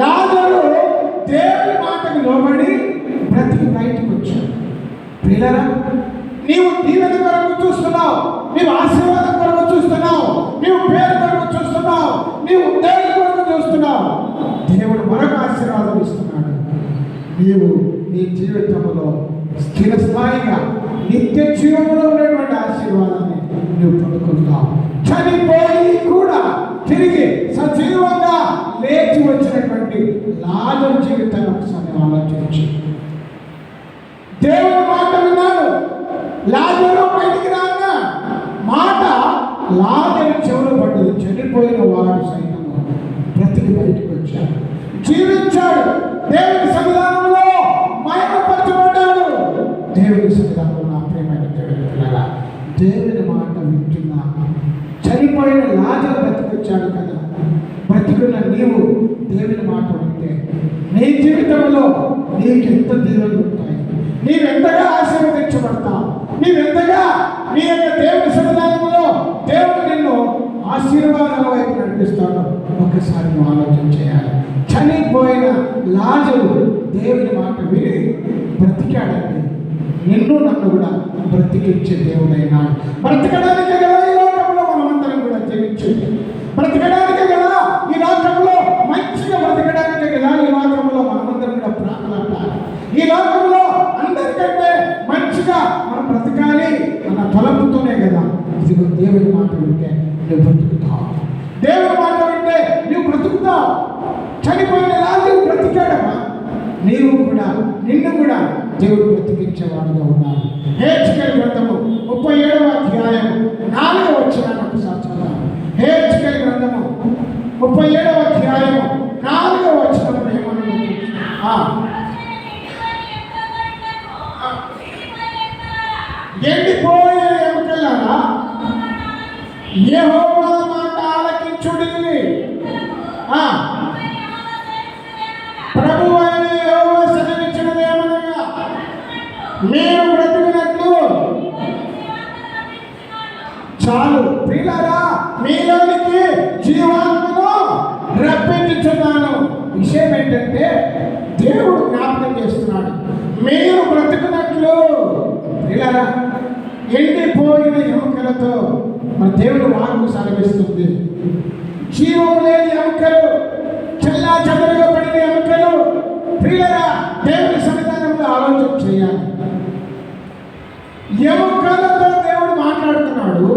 లాజరు దేవుని మాటకు లోబడి బ్రతికి బయటకు వచ్చాడు. ప్రియులారా, నీవు దీవెన కొరకు చూస్తున్నావు, నీవు ఆశీర్వాదం కొరకు చూస్తున్నావు, నీవు పేరు కొరకు చూస్తున్నావు, నీవు ఉద్యోగం కొరకు చూస్తున్నావు. దేవుడు మరొక ఆశీర్వాదం ఇస్తున్నాడు. నీవు నీ జీవితంలో స్థిరస్థాయిగా నిత్య జీవంలో ఉన్నటువంటి ఆశీర్వాదాన్ని నువ్వు పొందుకుంటావు. చనిపోయి కూడా తిరిగి సజీవంగా లేచి వచ్చినటువంటి లాజరు జీవితాన్ని ఒకసారి ఆలోచించు. దేవుని మాట విన్నాడు, లాజరు బయటికి రాగా మాట లాజరు చెవులు పడ్డది. చనిపోయిన వాడు సైతం బ్రతికి బయటకు వచ్చాడు, జీవించాడు, దేవుని సన్నిధానంలో మహిమపరచబడ్డాడు. దేవుని సన్నిధానంలో నా ప్రియమైన పిల్లలారా, దేవుని మాట వింటున్నా. చనిపోయిన లాజరు బ్రతికొచ్చాడు కదా, బ్రతికున్న నీవు దేవుని మాట వింటే నీ జీవితంలో నీకు ఎంత దీవెనలు ఉంటాయి, నీవెంతగా ఆశీర్వదించబడతావు, నీవెంతగా నీ యొక్క దేవుని సన్నిధానంలో దేవుడు నిన్ను ఆశీర్వాదాల వైపు నడిపిస్తాడు. ఒకసారి నువ్వు ఆలోచన చేయాలి. చనిపోయిన లాజరు దేవుని మాట విని బ్రతికాడండి. నిన్ను నన్ను కూడా బ్రతికించే దేవుడైనాడు. బ్రతకడానికే కదా ఈ లోకంలో మనమందరం కూడా జీవించేది, బ్రతకడానికే కదా ఈ లోకంలో మంచిగా బ్రతకడానికే కదా ఈ లోకంలో మనమందరం కూడా ప్రాణాలు. ఈ లోకంలో అందరికంటే మంచిగా మనం బ్రతకాలి అన్న తలంపుతోనే కదా. ఇదిగో దేవుని మాట వింటే నువ్వు బ్రతుకుతావు, దేవుని మాట వింటే నువ్వు బ్రతుకుతావు. చనిపోయిన లాజరు బ్రతికాడమ్మా, నీవు కూడా నిన్ను కూడా దేవుడు బ్రతికించేవాడుగా ఉన్నాడు. హెచ్కేలు గ్రంథము 37వ అధ్యాయం 4వ వచనాన్ని ఒకసారి చదువుదాం. హెచ్కేలు గ్రంథము 37వ అధ్యాయం 4వ వచనంలో ఏమన్నా ఎండిపోయే ఎముకలారా యెహోవా మాట ఆలకించుడి. ప్రభువైన యెహోవా సెలవిచ్చినదేమనగా మీరు బ్రతికినట్లు. చాలు ప్రియులారా, మీలోనికి జీవాత్మను రప్పించుచున్నాను. విషయం ఏంటంటే దేవుడు జ్ఞాపకం చేస్తున్నాడు, మీరు బ్రతుకున్నట్లు. ప్రియులారా, ఎండిపోయిన ఎముకలతో మన దేవుడు వాక్కు సెలవిస్తుంది. జీవం లేని ఎముకలు, చెల్లా చెదరుగా పడిన ఎముకలు. ప్రియులారా, దేవుని సన్నిధానంలో ఆలోచన చేయాలి. ఎముకలతో దేవుడు మాట్లాడుతున్నాడు.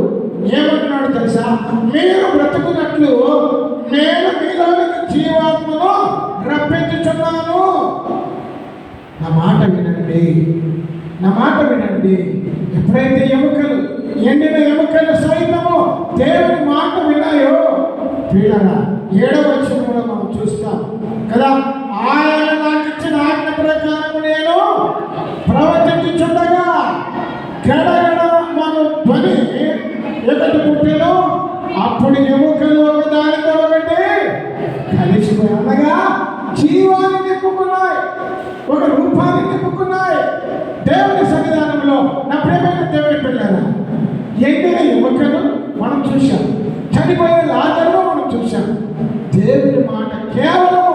ఏమంటున్నాడు తెలుసా? మీరు బ్రతుకున్నట్లు నేను మీలోనికి జీవాత్మను రప్పించుచున్నాను. నా మాట వినండి, నా మాట వినండి. ఎప్పుడైతే ఎముకలు, ఎండిన ఎముకలు సైతము దేవుని మాట విన్నాయో, ప్రియులారా 7వ వచనంలో మనం చూస్తాం కదా, ఆయన నాకు ఇచ్చిన ఆజ్ఞ ప్రకారం నేను ప్రవచించుచుండగా గడగడ మన ధ్వని ఎదుటి పుట్టిను. అప్పుడు ఎముకలు ఒకదానితో ఒకటి కలిసిపోయి, అనగా జీవాన్ని నింపుకున్నాయి, ఒక రూపాన్ని నింపుకున్నాయి. దేవుని సన్నిధానంలో నా ప్రియమైన దేవుని పిల్లల, ఎండిన ఎముకలు మనం చూశాం, చనిపోయిన లాజరును మనం చూశాం. దేవుని మాట కేవలము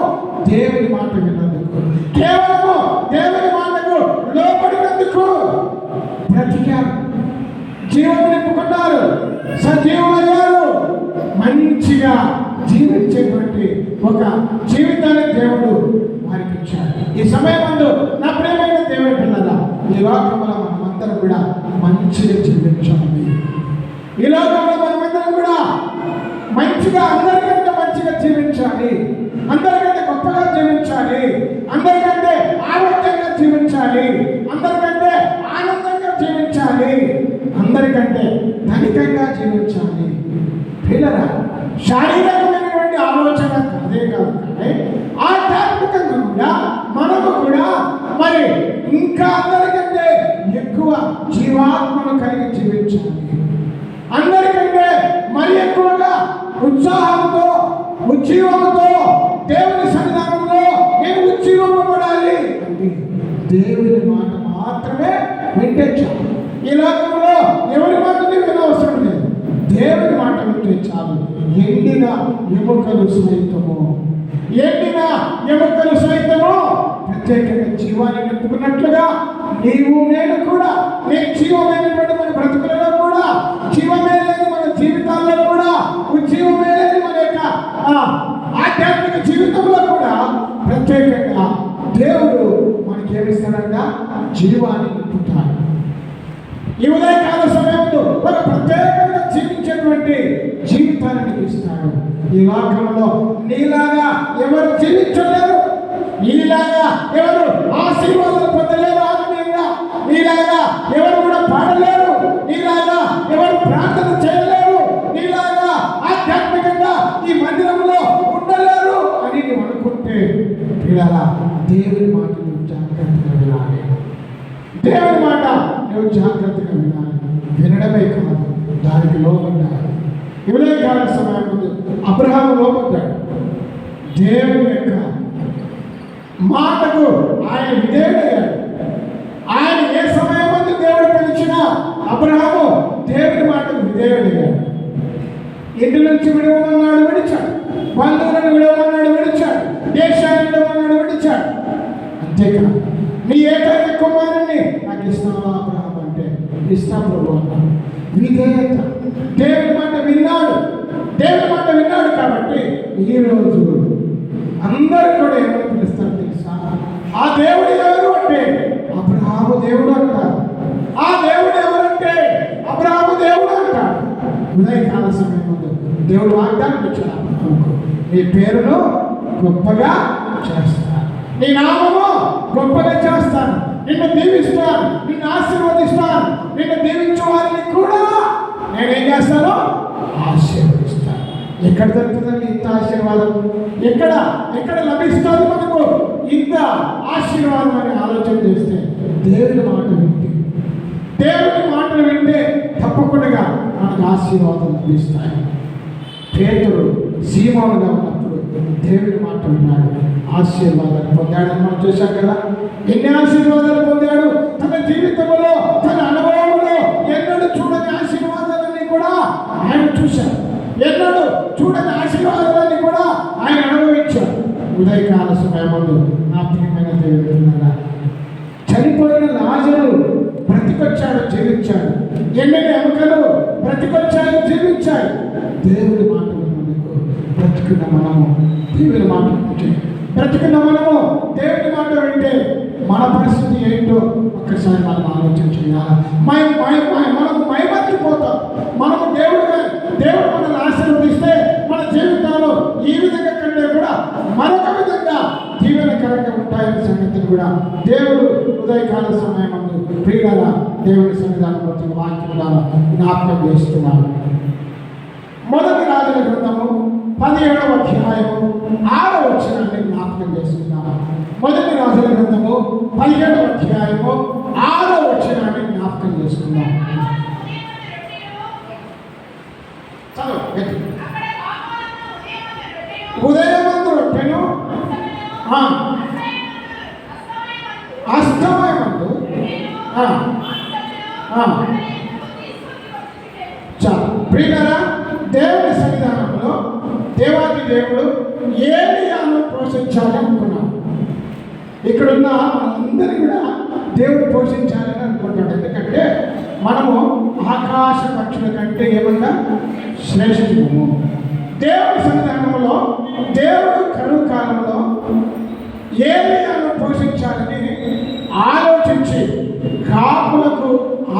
దేవుని మాట విన్నందుకు, కేవలము దేవుని మాటకు లోపడినందుకు బ్రతికారు, జీవం నింపుకున్నారు, సజీవులయ్యారు, మంచిగా జీవించేటువంటి ఒక జీవితాన్ని దేవుడు వారికి ఇచ్చాడు. ఈ సమయమందు నా ప్రియమైన దేవుని పిల్లరా, ఈ లోకంలో మనమందరం కూడా మంచిగా జీవించాలి. ఈ లోకంలో మనమందరం కూడా మంచిగా, అందరికంటే మంచిగా జీవించాలి, అందరికంటే గొప్పగా జీవించాలి, అందరికంటే ఆరోగ్యంగా జీవించాలి, అందరికంటే ఆనందంగా జీవించాలి, అందరికంటే ధనికంగా జీవించాలి. పిల్లరా, శారీరకమైనటువంటి ఆలోచన అదే కాదు, కానీ ఆధ్యాత్మికంగా కూడా మనము కూడా మరి ఇంకా అందరికంటే ఎక్కువ జీవాత్మను కలిగి జీవించాలి. అందరికంటే మరి ఎక్కువగా ఉత్సాహంతో, ఉజ్జీవంతో దేవుని సన్నిధానంలో నేను ఉజ్జీవపడాలి అంటే దేవుని మాట మాత్రమే వింటే చాలు. ఈ లోకంలో ఎవరి మాటని వినవసరం లేదు, దేవుని మాట వింటే చాలు. ఎండిన ఎముకలు సైతము, ఎండిన ఎముకలు సైతము ప్రత్యేకంగా జీవాన్ని నింపుకున్నట్లుగా నీవు నేను కూడా, నేను జీవమైనటువంటి మన బ్రతుకులలో కూడా, జీవమే లేని మన జీవితాల్లో కూడా, ఉజ్జీవమే లేని మన యొక్క ఆధ్యాత్మిక జీవితంలో కూడా ప్రత్యేకంగా దేవుడు మనకి ఏమిస్తాడంట? జీవాన్ని నింపుతాడు. ఈ ఉదయకాల సమయంలో ఒక ప్రత్యేకంగా జీవించేటువంటి జీవితాన్ని ఇస్తాడు. ఈ లోకంలో నీలాగా ఎవరు జీవించలేరు, నీలాగా ఎవరు ఆశీర్వాదాలు పొందలేరు, ఆత్మీయంగా నీలాగా ఎవరు కూడా పాడలేరు, నీలాగా ఎవరు ప్రార్థన చేయలేరు, నీలాగా ఆధ్యాత్మికంగా ఈ మందిరంలో ఉండలేరు అని నువ్వు అనుకుంటే పిల్లలా, దేవుని మాట నువ్వు జాగ్రత్తగా వినాలి. దేవుని మాట నువ్వు జాగ్రత్తగా వినాలి. వినడమే కాదు, దానికి లోబడ్డాడు. ఇవే కాల సమయం ముందు అబ్రహాము లోబడ్డాడు. దేవుని యొక్క మాటకు ఆయన విధేయుడయ్యాడు. ఆయన ఏ సమయం ముందు దేవుడు పిలిచినా అబ్రహాము దేవుని మాటకు విధేయుడయ్యాడు. ఇంటి నుంచి విడవమన్నాడు, విడిచాడు. బంధువులను విడవమన్నాడు, విడిచాడు. దేశాన్ని విడవమన్నాడు, విడిచాడు. అంతేకాదు, నీ ఏకైక కుమారుణ్ణి నాకు ఇస్తావా అబ్రహాం అంటే ఇస్తా ప్రభు అన్నాడు. విధేయత, దేవుని మాట విన్నాడు. దేవుని మాట విన్నాడు కాబట్టి ఈరోజు అందరూ కూడా ఏమని పిలుస్తారు తెలుసా? ఆ దేవుడు ఎవరు అంటే అబ్రహాము దేవుడు అంటారు. ఆ దేవుడు ఎవరంటే అబ్రహాము దేవుడు అంటారు. ఉదయకాల సమయం ముందు దేవుడు వాగ్దానం ఇచ్చాడు అబ్రహాముకు, నీ పేరును గొప్పగా చేస్తాను, నీ నామము గొప్పగా చేస్తాను, నిన్ను దీవిస్తాను, నిన్ను ఆశీర్వదిస్తాను, నిన్ను దీవించే వారిని కూడా నేనేం చేస్తాను? ఆశీర్వదిస్తాను. ఎక్కడ దొరుకుతుందండి ఇంత ఆశీర్వాదం? ఎక్కడ ఎక్కడ లభిస్తుంది మనకు ఇంత ఆశీర్వాదం అని ఆలోచన చేస్తే దేవుని మాట వింటే, దేవుని మాటలు వింటే తప్పకుండా మనకు ఆశీర్వాదం లభిస్తాయి. పేతురు సీమోనుగా ఉన్నప్పుడు దేవుని మాట విన్నాడు, ఆశీర్వాదాలు పొందాడని మనం చూశాం కదా. ఎన్ని ఆశీర్వాదాలు పొందాడు తన జీవితంలో, తన అనుభవంలో. ఎన్నడూ చూడని ఆశీర్వాదాలన్నీ కూడా ఆయన చూశాడు. ఎన్నడూ చూడని ఆశీర్వాదాలన్నీ కూడా ఆయన అనుభవించాడు. ఉదయకాల సమయం ముందు నా ప్రియమైన దేవుడు, చనిపోయిన లాజరు బ్రతికొచ్చాడు, జీవించాడు. ఎండిన ఎముకలు బ్రతికొచ్చాడు, జీవించాడు. దేవుడి మాట విన్నందుకు బ్రతికున్న మనము దేవుని మాట వింటే, బ్రతికున్న మనము దేవుని మాట వింటే మన పరిస్థితి ఏంటో ఒక్కసారి మనం ఆలోచన చేయాలి. మనము మైమర్చిపోతాం. మనము దేవుడు మనల్ని ఆశీర్వదిస్తే మన జీవితాలు ఈ విధంగా కంటే కూడా మరొక విధంగా జీవనకరంగా ఉంటాయనే సంగతిని కూడా దేవుడు ఉదయకాల సమయం ముందు ప్రియుల దేవుని సన్నిధానంలో వాక్యం ద్వారా జ్ఞాపకం చేస్తున్నాడు. మొదటి రాజుల గ్రంథము 17వ అధ్యాయము 6వ వచనాన్ని జ్ఞాపకం చేస్తున్నాను. మొదటి రాజుల గ్రంథము 17వ అధ్యాయము 6వ వచనాన్ని జ్ఞాపకం చేసుకున్నాం. ఉదయమందు రొట్టెను, అస్తమయమందు చాలు. ప్రియులారా, దేవుని సన్నిధానంలో దేవాది దేవుడు ఏలియాను పోషించాలి అనుకున్నాం. ఇక్కడున్న మనందరినీ కూడా దేవుడు పోషించాలని అనుకుంటాడు. ఎందుకంటే మనము ఆకాశ పక్షుల కంటే ఏమన్నా శ్రేష్ఠము. దేవుని సన్నిధానంలో దేవుడు కరువు కాలంలో ఏలియాను పోషించాలని ఆలోచించి కాకులకు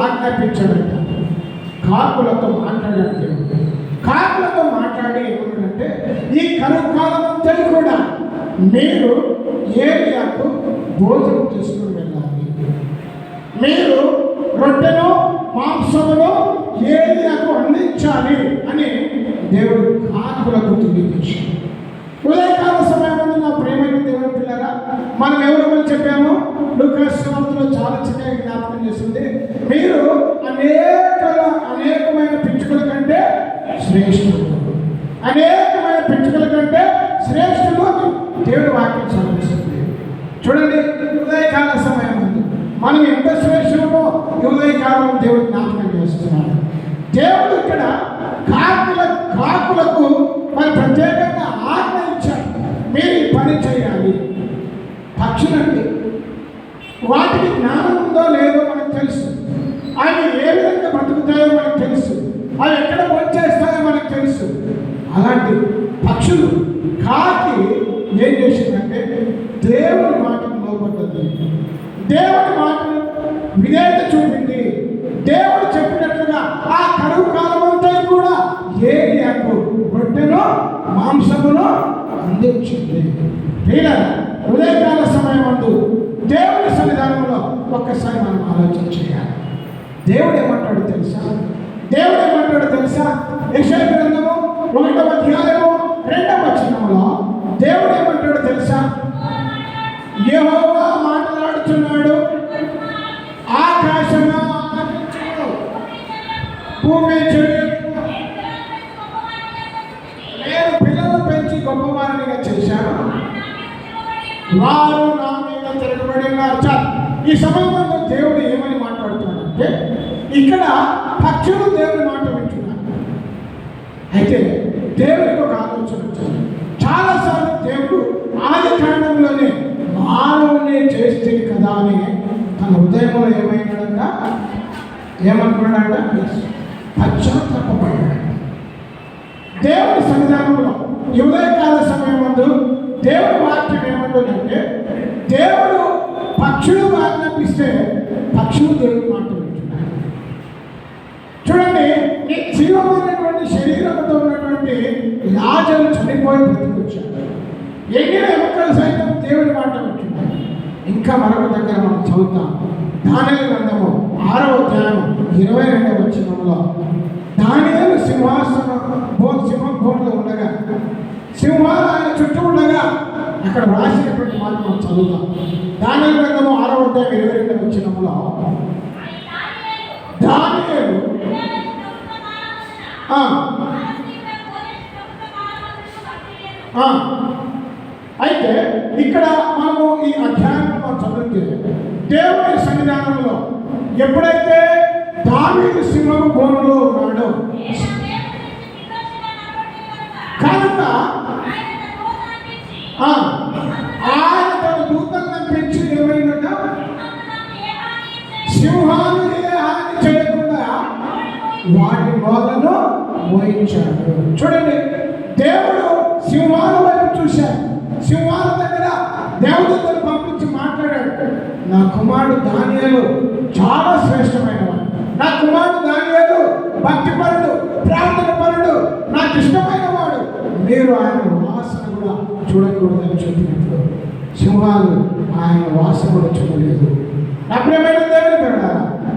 ఆజ్ఞాపించాడంట. కాకులతో మాట్లాడాడు దేవుడు. కాకులతో మాట్లాడి ఏమన్నాడంటే, ఈ కరువు కాలం అంతా కూడా మీరు ఏలియాకు భోజనం తీసుకుని వెళ్ళాలి. మీరు రొట్టెను మాంసమును ఏలియాకు అందించాలి అని దేవుడు కాకులకు తెలియజేశాడు. ఉదయకాల సమయంలో నా ప్రియమైన దేవుని పిల్లరా, మనం ఎవరు చెప్పాము? లూకాసు సువార్తలో చాలా చిన్నగా జ్ఞాపకం చేస్తుంది. మీరు అనేకమైన పిచ్చుకల కంటే శ్రేష్ఠులు, అనేకమైన పిచ్చుకల కంటే శ్రేష్ఠులు దేవుడు వాక్యం చదివిస్తుంది. చూడండి, ఉదయకాల సమయం మనం ఎంత శ్రేష్ఠులమో ఉదయకాలం దేవుడు జ్ఞాపకం చేస్తున్నాడు. దేవుడు ఇక్కడ కాకులకు మరి ప్రత్యేకంగా ఆజ్ఞ ఇచ్చాడు, మీరు ఈ పని చేయాలి. పక్షులండి, వాటికి జ్ఞానం ఉందో లేదో మనకు తెలుసు, అవి ఏ విధంగా బ్రతుకుతాయో మనకు తెలుసు, అవి ఎక్కడ వచ్చేస్తాయో మనకు తెలుసు. అలాంటి పక్షులు కాకి ఏం చేసిందంటే దేవుని మాటకు లోబడ్డది, దేవుని మాటను విధేయత చూపింది. దేవుడు చెప్పినట్లుగా ఆ కరువు కాలం అంతా కూడా ఏలియాకు రొట్టెను మాంసమును అందించింది. ఉదయకాల సమయం అందు దేవుని సన్నిధానంలో ఒక్కసారి మనం ఆలోచన చేయాలి. దేవుడు ఏమంటాడు తెలుసా? యెషయా గ్రంథము 1వ అధ్యాయము 2వ వచనంలో దేవుడు ఏమంటాడు తెలుసా? యెహోవా మాట్లాడుతున్నాడు, ఆకాశమా భూమి నేను పిల్లలు పెంచి గొప్పవారినిగా చేశాను, వారు నా మీద తిరగబడి ఉన్నారు. ఈ సమయంలో దేవుడు ఏమని మాట్లాడుతున్నాడంటే, ఇక్కడ పక్షులు దేవుని మాట వింటున్నారు. అయితే దేవుడికి ఒక ఆలోచన వచ్చింది. చాలాసార్లు దేవుడు ఆది కాండంలోనే మానవుని చేస్తే కదా అని తన హృదయంలో ఏమనుకున్నాడంట? పశ్చాత్తాపడ్డాడు. దేవుడి సన్నిధానంలో ఈ ఉదయకాల సమయం ముందు దేవుడి వాక్యం ఏమంటుందంటే, దేవుడు పక్షులు ఆజ్ఞాపిస్తే పక్షులు దేవుడి మాట వింటున్నాయి. చూడండి, ఈ జీవమైనటువంటి శరీరంతో ఉన్నటువంటి లాజరు చనిపోయి బ్రతికొచ్చాడు. ఎండిన ఎముకలు సైతం దేవుడి మాట వింటున్నాయి. ఇంకా మరొక దగ్గర మనం చదువుతాం. దానియేలు గ్రంథము 6వ అధ్యాయం 22వ వచనంలో దానియేలు సింహం బోన్లో ఉండగా, సింహాలు ఆయన చుట్టూ ఉండగా అక్కడ రాసినటువంటి మాట మనం చదువుతాం. దానియేలు గ్రంథము 6వ అధ్యాయం 22వ వచనంలో దానియేలు అయితే ఇక్కడ మనము ఈ అధ్యాయంలో చదివితే దేవుని సన్నిధానంలో ఎప్పుడైతే దావీదు సింహము బోనులో ఉన్నాడో కనుక ఆయన తన దూతను పంపించి ఏమైందట, సింహాలు ఏ హాని చేయకుండా వాటి నోళ్ళను మోయించాడు. చూడండి, దేవుడు సింహాల వైపు చూశాడు. సింహాల దగ్గర దేవదూతను పంపించి మాట్లాడాడు, నా కుమారుడు దానియేలు చాలా శ్రేష్టమైనవాడు, నా కుమారుడు దానియేలు భక్తిపరుడు, ప్రార్థనపరుడు, నాకు ఇష్టమైన వాడు, మీరు ఆయన వాసన కూడా చూడకూడదని చెప్పినప్పుడు సింహాలు ఆయన వాసన కూడా చూడలేదు. నా ప్రియమైన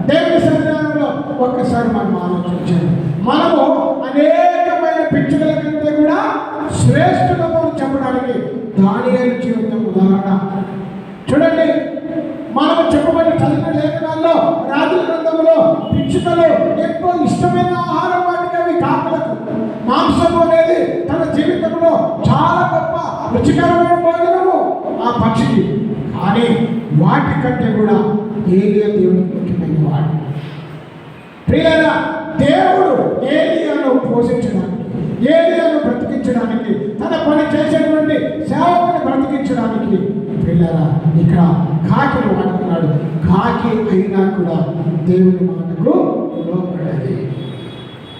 దేవుని సన్నిధానంలో ఒక్కసారి మనం ఆలోచించాలి. మనము అనేకమైన పిచ్చుకల కంటే కూడా శ్రేష్ఠులము చెప్పడానికి దానియేలు జీవితం ఉదాహరణ. చూడండి, మనము చెప్పబడిన చదివిన లేఖనాల్లో రాజుల గ్రంథంలో పిచ్చుకలు ఎంతో ఇష్టమైన ఆహారం వాటికి అవి కాకులకు. మాంసము అనేది తన జీవితంలో చాలా గొప్ప రుచికరమైన భోజనము ఆ పక్షికి. కానీ వాటికంటే కూడా ఏలియా దేవుడికి ముఖ్యమైన వాడు. ప్రియులారా, దేవుడు ఏలియాను పోషించడానికి, ఏలియాను బ్రతికించడానికి, తన పని చేసేటువంటి సేవకుని బ్రతికించడానికి ప్రియులారా ఇక్కడ కాకిని వాడుకున్నాడు. కాకి అయినా కూడా దేవుని మాటకు లోపడేది.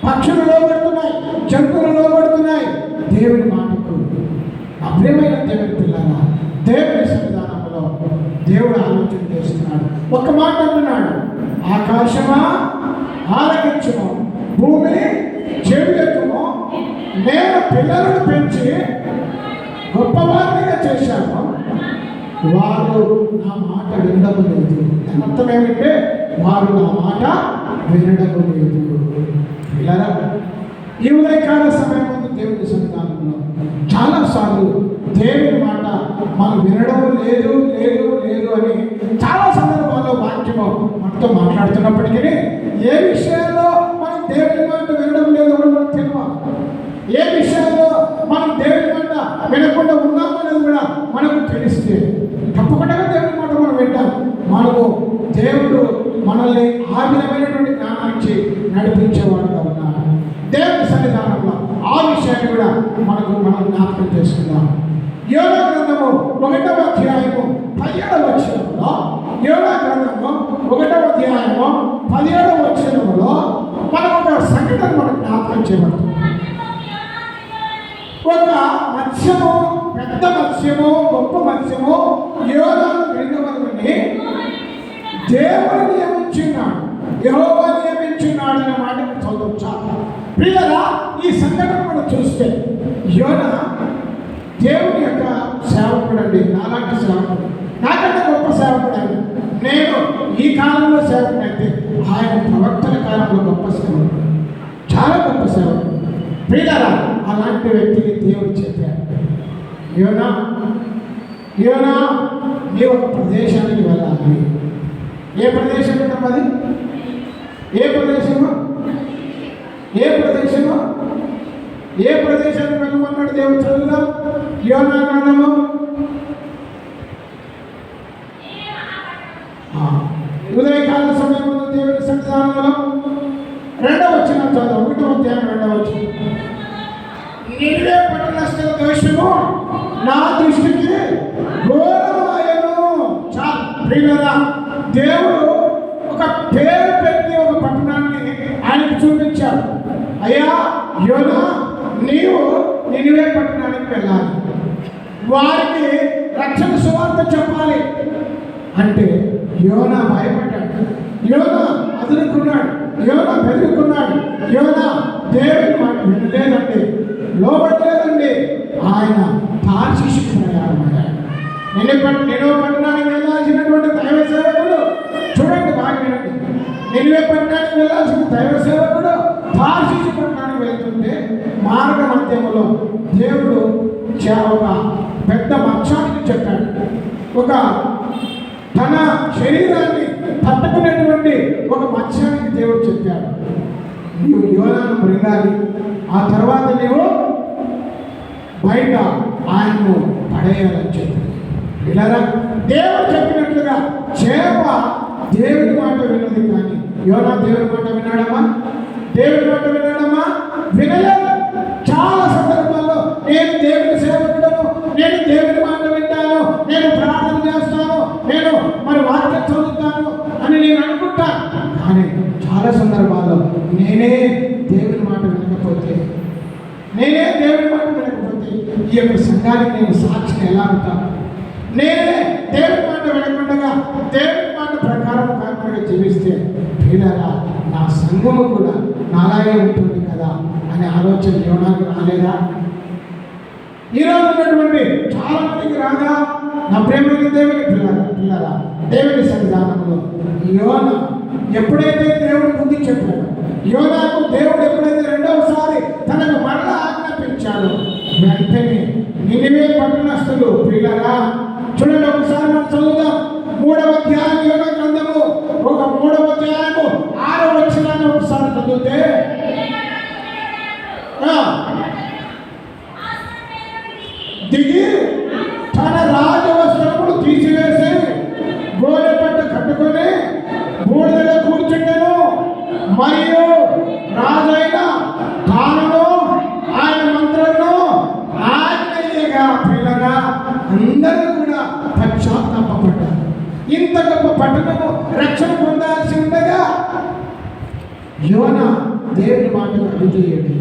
పక్షులు లోబడుతున్నాయి, జంతువులు లోబడుతున్నాయి దేవుని మాటకు. అప్రియమైన దేవుని పిల్లల, దేవుని సన్నిధానంలో దేవుడు ఆలోచన చేస్తున్నాడు. ఒక మాట అంటున్నాడు, ఆకాశమా ఆలకించుము, భూమి చెవియెత్తుము, నేను పిల్లలను పెంచి గొప్పవారిగా చేశాను, వారు నా మాట వినడం లేదు. అర్థం ఏమంటే వారు నా మాట వినడం లేదు. పిల్లరా, ఈ ఉదయకాల సమయం ముందు దేవుని సన్నిధానంలో చాలాసార్లు దేవుని మాట మనం వినడం లేదు లేదు లేదు అని చాలా సందర్భాల్లో వాక్యము మనతో మాట్లాడుతున్నప్పటికీ ఏ విషయాల్లో మనం దేవుని మాట వినడం లేదు అని మనకు తెలియాలి. ఏ విషయాల్లో మనం దేవుని మాట వినకుండా ఉన్నామనేది కూడా మనకు తెలిస్తే తప్పకుండా దేవుని మాట మనం వింటాం. మనము దేవుడు మనల్ని ఆ విధమైనటువంటి జ్ఞానానికి నడిపించేవాడుగా ఉన్నాడు. దేవుని సన్నిధానంలో ఆ విషయాన్ని కూడా మనం జ్ఞాపకం చేసుకుందాం. యోనా గ్రంథము 1వ అధ్యాయము 17వ వచనంలో, యోనా గ్రంథము 1వ అధ్యాయము 17వ వచనంలో మనం ఒక సంఘటన మనం జ్ఞాపకం చేయబడుతుంది. ఒక మత్స్యము, పెద్ద మత్స్యము, గొప్ప మత్స్యము యోనాను మింగవలనని దేవుడు నియమించున్నాడు, యెహోవా నియమించున్నాడు అనే మాట చదవచ్చు. ప్రియులారా, ఈ సంఘటన మనం చూస్తే యోనా దేవుని యొక్క సేవకుడు అండి. నాలాంటి సేవకుడు, నాకంటే గొప్ప సేవకుడు ఆయన. నేను ఈ కాలంలో సేవకుడు అయితే ఆయన ప్రవక్తల కాలంలో గొప్ప సేవకుడు, చాలా గొప్ప సేవకుడు. ప్రియులారా, అలాంటి వ్యక్తికి దేవుడు చెప్పాడు, యోనా యోనా నీ ఒక ప్రదేశానికి వెళ్ళాలి. ఏ ప్రదేశం అది? ఏ ప్రదేశమో? ఏ ప్రదేశమో? ఏ ప్రదేశానికి వెళ్ళమన్నాడు దేవుడు? చదువుదాం. యోనా గ్రంథము ఉదయకాల సమయం ముందు దేవుని సన్నిధానంలో 2వ వచనం చదువు. 1వ అధ్యాయం 2వ వచనం. నినివే పట్టణస్థుల దోషము నా దృష్టికి ఘోరమాయను. చాలు ప్రియులారా, దేవుడు ఒక పేరు పెట్టి ఒక పట్టణాన్ని ఆయనకు చూపించాడు. అయ్యా యోనా, నీవు నినివే పట్టణానికి వెళ్ళాలి, వారికి రక్షణ సువార్త చెప్పాలి అంటే యోనా భయపడ్డాడు, యోనా అదురుకున్నాడు, యోనా బెదురుకున్నాడు, యోనా దేవుని మాట వినలేదండి, లోబడలేదండి. ఆయన తార్షీషుకు ప్రయాణమయ్యాడు. నినివే పట్టణానికి వెళ్ళాల్సినటువంటి దైవ సేవకుడు, చూడండి బాగా వినండి, నినివే పట్టణానికి వెళ్ళాల్సిన దైవ సేవకుడు తార్షీషు పట్టణానికి వెళ్తుంటే మార్గ మధ్యములో దేవుడు ఒక పెద్ద మత్స్యానికి చెప్పాడు. ఒక తన శరీరాన్ని తట్టుకునేటువంటి ఒక మత్స్యానికి దేవుడు చెప్పాడు, నీవు యోనాను మృగాలి, ఆ తర్వాత నీవు బయట ఆయన్ను పడేయాలని చెప్పి. ఇలా దేవుడు చెప్పినట్లుగా చేప దేవుని మాట విన్నది, కానీ యోనా దేవుని మాట విన్నాడమ్మా? దేవుని మాట విన్నాడమ్మా? వినలేదు. చాలా సందర్భాల్లో నేను దేవుని సేవకుడను, నేను దేవుని మాట వింటాను, నేను ప్రార్థన చేస్తాను, నేను మరి వాక్యం చదువుతాను అని నేను అనుకుంటాను. కానీ చాలా సందర్భాల్లో నేనే దేవుని మాట వినకపోతే, ఈ యొక్క సంఘానికి నేను సాక్షిని ఎలా ఉంటాను? నేనే దేవుని మాట వినకుండా దేవుని మాట ప్రకారం కాకుండా జీవిస్తే ప్రియులారా, నా సంఘము కూడా నాలాగే ఉంటుంది కదా అనే ఆలోచన యోనాకు రాలేదా? ఈరోజు ఉన్నటువంటి చాలా మందికి రాగా? నా ప్రేమైన దేవుని పిల్లరా, దేవుని సన్నిధానంలో యోనా ఎప్పుడైతే దేవుడు ముందు చెప్పాడో, యోనాకు దేవుడు ఎప్పుడైతే 2వసారి తనకు మరలా ఆజ్ఞాపించాడో, వెంటనే నినివే పట్టణస్థులు ప్రియులారా, చూడండి ఒకసారి మనం చదువుదాం. 3వ అధ్యాయం యోనా గ్రంథము 3వ అధ్యాయము 6వ వచనాన్ని ఒకసారి చదివితే, దిగి తన రాజవస్త్రములు తీసివేసి గోడె పట్ట కట్టుకొని బూడిదలో కూర్చుండెను, మరియు రాజైన తానును ఆయన మంత్రులను ఆజ్ఞగా పిల్లగా అందరూ కూడా పశ్చాత్తాపడ్డారు. ఇంత గొప్ప పట్టణము రక్షణ పొందాల్సి ఉండగా యోనా దేవుని మాటకు అవిధేయుడి.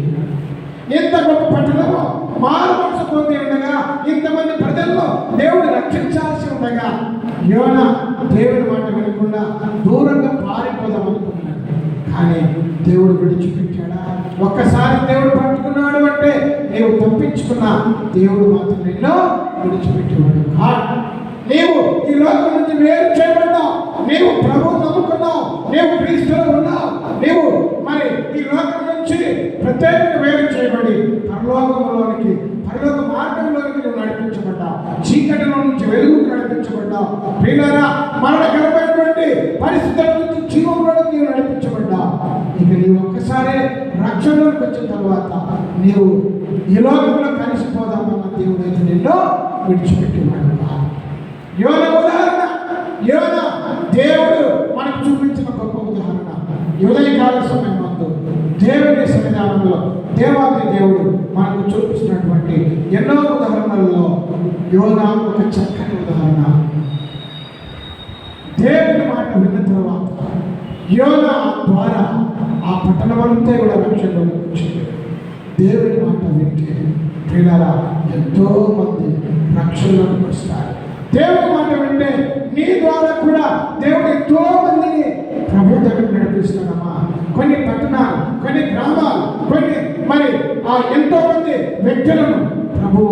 ఎంత గొప్ప పట్టణమో మారు మనసు పొంది ఉండగా, ఇంతమంది ప్రజల్లో దేవుడు రక్షించాల్సి ఉండగా, యోన దేవుని మాట వినకుండా దూరంగా పారిపోదాం అనుకున్నాడు. కానీ దేవుడు విడిచిపెట్టాడా? ఒక్కసారి దేవుడు పట్టుకున్నాడు అంటే నీవు తప్పించుకున్నా దేవుడు మాత్రం నిన్ను విడిచిపెట్టేవాడు కాదు. నీవు ఈ లోకం నుంచి వేరు చేయబడ్డావు. నీవు ప్రభువు నమ్ముకున్నావు, నీవు క్రీస్తులో ఉన్నావు. నీవు మరి ఈ లోకం నుంచి ప్రత్యేకంగా వేరు చేయబడి పరలోకంలోనికి, పరలోక మార్గంలోనికి నువ్వు నడిపించబడ్డావు. చీకటిలో నుంచి వెలుగుకు నడిపించబడ్డావు. ప్రియులారా, మరణకరమైనటువంటి పరిస్థితుల నుంచి జీవంలోకి నీవు నడిపించబడ్డావు. ఇక నీవు ఒక్కసారి రక్షణలోకి వచ్చిన తర్వాత నీవు ఈ లోకంలో కలిసిపోదామన్న దేవుడు అయితే నిన్ను విడిచిపెట్టేవాడు కాదు. యోన ఉదాహరణ, యోన దేవుడు మనకు చూపించిన గొప్ప ఉదాహరణ. ఉదయకాల సమయం నందు దేవుని సన్నిధానంలో దేవాది దేవుడు మనకు చూపించినటువంటి ఎన్నో ఉదాహరణలలో యోన ఒక చక్కని ఉదాహరణ. దేవుని మాట విన్న తర్వాత యోన ద్వారా ఆ పట్టణమంతా కూడా రక్షణలోకి వచ్చింది. దేవుని మాట వింటే ప్రియులారా ఎంతో మంది రక్షణలోకి వస్తారు. దేవుని మాట వింటే నీ ద్వారా కూడా దేవుడు ఎంతో మందిని ప్రభు దగ్గర నడిపిస్తున్నామా. కొన్ని పట్టణాలు, కొన్ని గ్రామాలు, కొన్ని మరి ఆ ఎంతో మంది వ్యక్తులను ప్రభు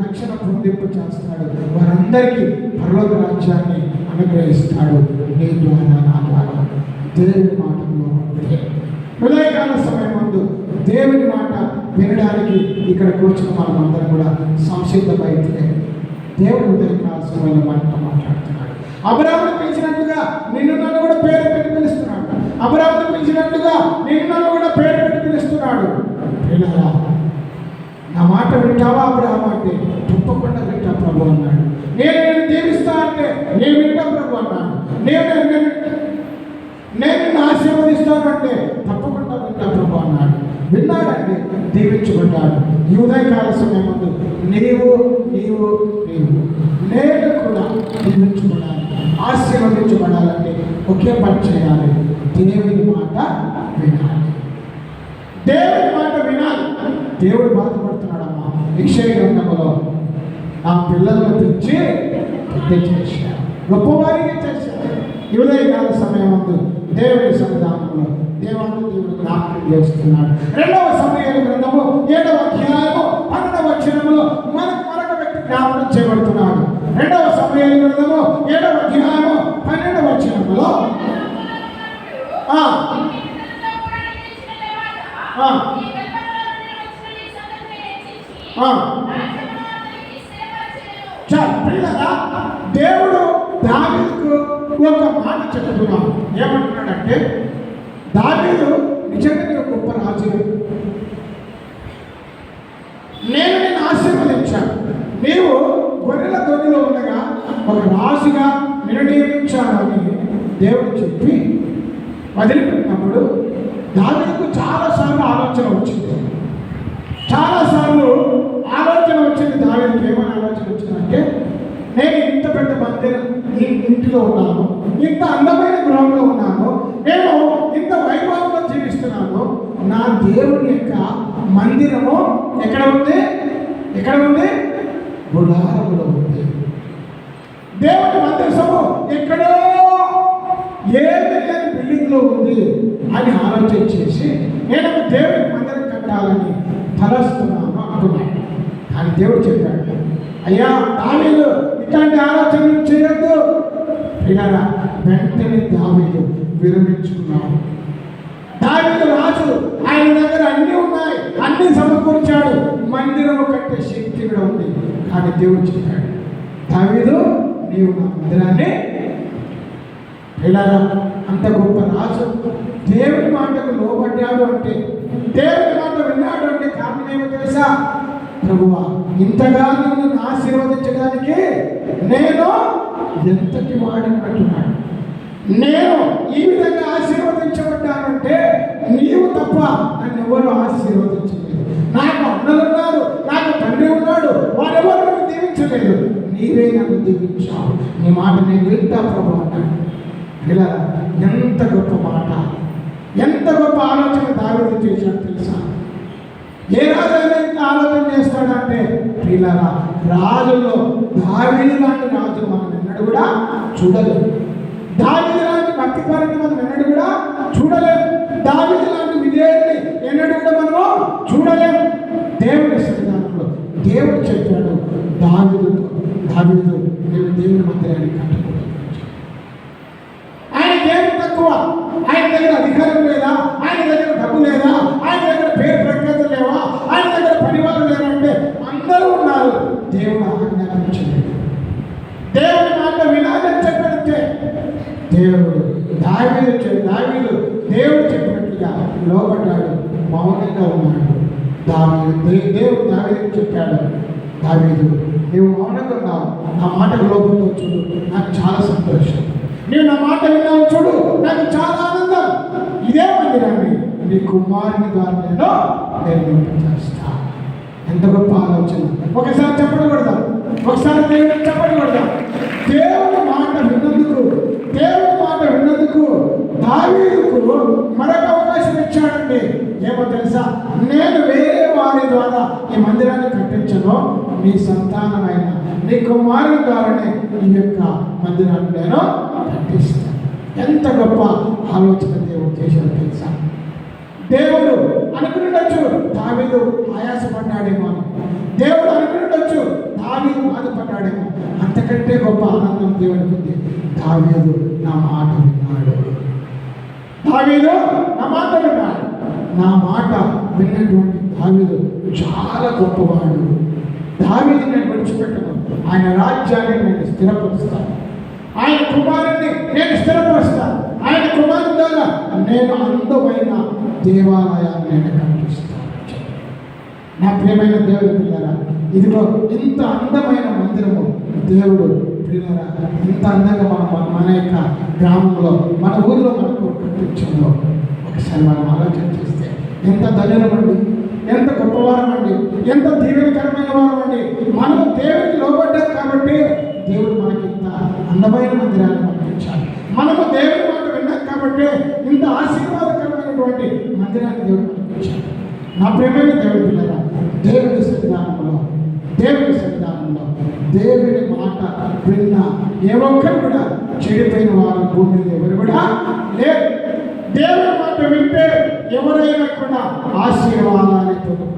రక్షణ పొందింపు చేస్తాడు. వారందరికీ పరలోక రాజ్యాన్ని అనుగ్రహిస్తాడు నీ ద్వారా, నా ద్వారా. దేవుని మాటలో ఉదయకాల సమయం ముందు దేవుని మాట వినడానికి ఇక్కడ కూర్చున్న మనం అందరం కూడా సంసిద్ధమైతే దేవుడు ఉదయకాల సమయంలో మనతో మాట్లాడుతున్నాడు. అబ్రాహామును పిలిచినట్టుగా నిన్ను నన్ను కూడా పేరు పెట్టి పిలుస్తున్నాడు. అబ్రాహామును పిలిచినట్టుగా నిన్ను నన్ను కూడా పేరు పెట్టి పిలుస్తున్నాడు. పిల్లరా, నా మాట వింటావా అబ్రాహాము అంటే తప్పకుండా వింటా ప్రభు అన్నాడు. నేను దీవిస్తా అంటే నేను వింటా ప్రభు అన్నాడు. నేను నిన్ను ఆశీర్వదిస్తాను అంటే తప్పకుండా వింటా ప్రభు అన్నాడు. విన్నాడండి, దీవించబడ్డాడు. ఈ ఉదయకాల సమయం ముందు నీవు నేను కూడా దీవించబడాలి, ఆశీర్వదించబడాలంటే ఒకే పని చేయాలి. దేవుని మాట వినాలి. దేవుని మాట వినాలి. దేవుడు బాధపడుతున్నాడమ్మా. యెషయా గ్రంథంలో నా పిల్లలను తెచ్చి పెద్ద చేశాడు, గొప్పవారిగా చేశాడు. ఈ ఉదయకాల సమయం ముందు దేవుని సన్నిధానంలో దేవుడు జ్ఞాపకం చేస్తున్నాడు. 2వ సమూయేలు గ్రంథము 7వ అధ్యాయము 12వ వచనములో మరొక వ్యక్తి జ్ఞాపకం చేయబడుతున్నాడు. 2వ సమూయేలు గ్రంథము 7వ అధ్యాయము 12వ వచనములో పిల్లరా, దేవుడు దావీదుకు ఒక మాట చెప్తున్నాడు. ఏమంటున్నాడంటే, దావీదు నిజంగా గొప్ప రాజు, నేను నిన్ను ఆశీర్వదించాను. నీవు గొర్రెల దొడ్డిలో ఉండగా ఒక రాజుగా నేను నియమించాను అని దేవుడు చెప్పి వదిలిపెట్టినప్పుడు దావీదుకు చాలాసార్లు ఆలోచన వచ్చింది. చాలాసార్లు ఆలోచన వచ్చింది. దావీదుకు ఏమైనా ఆలోచన వచ్చిందంటే, నేను ఇంత పెద్ద మందిరం ఇంటిలో ఉన్నాను, ఇంత అందమైన గృహంలో ఉన్నాను, నేను ఇంత వైభవంలో జీవిస్తున్నాను. నా దేవుని యొక్క మందిరము ఎక్కడ ఉంది? గుడారములో ఉంది. దేవుని మందిరము ఎక్కడో ఏమి లేని బిల్డింగ్లో ఉంది అని ఆలోచన చేసి నేను దేవుని మందిరం కట్టాలని తలస్తున్నాను అనుకున్నాను. కానీ దేవుడు చెప్పాడు, అయ్యా దావీదు ఇట్లాంటి ఆలోచనలు చేయొద్దు. పిల్లరా, వెంటనే దావీదు విరమించుకున్నాడు. దావీదు రాజు, ఆయన దగ్గర అన్నీ ఉన్నాయి, అన్నీ సమకూర్చాడు, మందిరము కట్టే శక్తి కూడా ఉంది. కానీ దేవుడు చెప్పాడు, దావీదు నీవు నా మందిరాన్ని. పిల్లరా, అంత గొప్ప రాజు దేవుని మాటకు లోబడ్డాడు అంటే, దేవుని మాట విన్నాడు అంటే కారణం ఏమో తెలుసా? ప్రభువా, ఇంతగా నన్ను ఆశీర్వదించడానికి నేను ఎంతటి వాడినట్టున్నాడు. నేను ఈ విధంగా ఆశీర్వదించబడ్డానంటే నీవు తప్ప నన్ను ఎవరు ఆశీర్వదించలేదు. నాకు అన్నలు ఉన్నారు, నాకు తండ్రి ఉన్నాడు, వారెవరు నన్ను దీవించలేదు, నీవే నన్ను దీవించావు. నీ మాట నేను వింటా ప్రభు అన్నాడు. ఇలా ఎంత గొప్ప మాట. ఎంత గొప్ప ఆలోచన దావీదు చేశాడు తెలుసా? ఏ రాజైనా ఇంత ఆలోచన చేస్తాడంటే పిల్లల రాజుల్లో దావీదు లాంటి రాజు మనం ఎన్నడూ కూడా చూడలేము. దావీదు లాంటి భక్తి పరుని మనం ఎన్నడూ కూడా చూడలేము. దావీదు లాంటి విజయాన్ని ఎన్నడూ కూడా మనము చూడలేము. దేవుని సన్నిధానంలో దేవుడు చెప్పాడు దావీదుతో, దావీదు నేను దేవుని మందిరాన్ని కట్టుకోవాలి. ఆయనకేం తక్కువ? ఆయన దగ్గర అధికారం లేదా? ఆయన దగ్గర డబ్బు లేదా? ఆయన దగ్గర పేరు ప్రఖ్యాతులు లేవా? ఆయన దగ్గర పనివాళ్ళు లేరంటే అందరూ ఉన్నారు. దేవుడు ఆజ్ఞాపించలేదు. దేవుని మాట వినాలని చెప్పితే దేవుడు దావీదు దేవుడు చెప్పినట్టుగా లోపడ్డాడు, మౌనంగా ఉన్నాడు. దేవుడు దావీదుకు చెప్పాడు, దావీదు నీవు మౌనంగా ఉన్నావు, నా మాటకు లోపంతో చూడు, నాకు చాలా సంతోషం. నీవు నా మాట విన్నావు చూడు, నాకు చాలా ఆనందం. ఇదే మందిరాన్ని నీ కుమారుని ద్వారా నేను నిర్మించేస్తా. ఎంత గొప్ప ఆలోచన! ఒకసారి చెప్పడం కొడదాం, ఒకసారి దేవుడికి చెప్పడం కొడదాం. దేవుని మాట విన్నందుకు దావీదుకు మరొక అవకాశం ఇచ్చాడండి. ఏమో తెలుసా? నేను వేరే వారి ద్వారా ఈ మందిరాన్ని కట్టించను, నీ సంతానమైన నీ కుమారుని ద్వారానే ఈ యొక్క మందిరాన్ని నేను కట్టిస్తాను. ఎంత గొప్ప ఆలోచన దేవుడు చేశాడు తెలుసా? దేవుడు అనుకున్నచ్చు దావీదు ఆయాసపడ్డాడేమో అని, దేవుడు అనుకున్నచ్చు దావీదు బాధపడ్డాడేమో. అంతకంటే గొప్ప ఆనందం దేవుడికి ఉంది. దావీదు నా మాట విన్నాడు. దావీదు నా మాట విన్నాడు. నా మాట విన్నటువంటి దావీదు చాలా గొప్పవాడు. దావీదు నేను విడిచిపెట్టను. ఆయన రాజ్యాన్ని నేను స్థిరపరుస్తాను. ఆయన కుమారుని నేను స్థిరపరుస్తాను. ఆయన కుమారుని ద్వారా నేను అందమైన దేవాలయాన్ని నేను కట్టిస్తాను. నా ప్రియమైన దేవుని పిల్లరా, ఇదిగో ఇంత అందమైన మందిరము దేవుడు పిల్లరా, ఇంత అందంగా మన యొక్క గ్రామంలో మన ఊరిలో మనకు కట్టించడంలో ఒకసారి మనం ఆలోచన చేస్తే ఎంత ధన్యులమండి, ఎంత గొప్పవారం అండి, ఎంత దీవెనకరమైన వారం అండి. మనం దేవుడికి లోబడ్డాం కాబట్టి దేవుడు మనకి ఇంత అందమైన మందిరాన్ని పంపించాలి. మనము దేవుడి మాట విన్నాం కాబట్టి ఇంత ఆశీర్వాదకరమైనటువంటి మందిరాన్ని దేవుడు పంపించాలి. నా ప్రియమైన దేవుడి పిల్లరా, దేవుడి సన్నిధానంలో దేవుడి మాట విన్న ఏ ఒక్కరు కూడా చెడిపోయిన వారు భూమి మీద ఎవరు కూడా లేరు. దేవుడి మాట వింటే ఎవరైనా కూడా ఆశీర్వాదాన్ని పొందుతారు.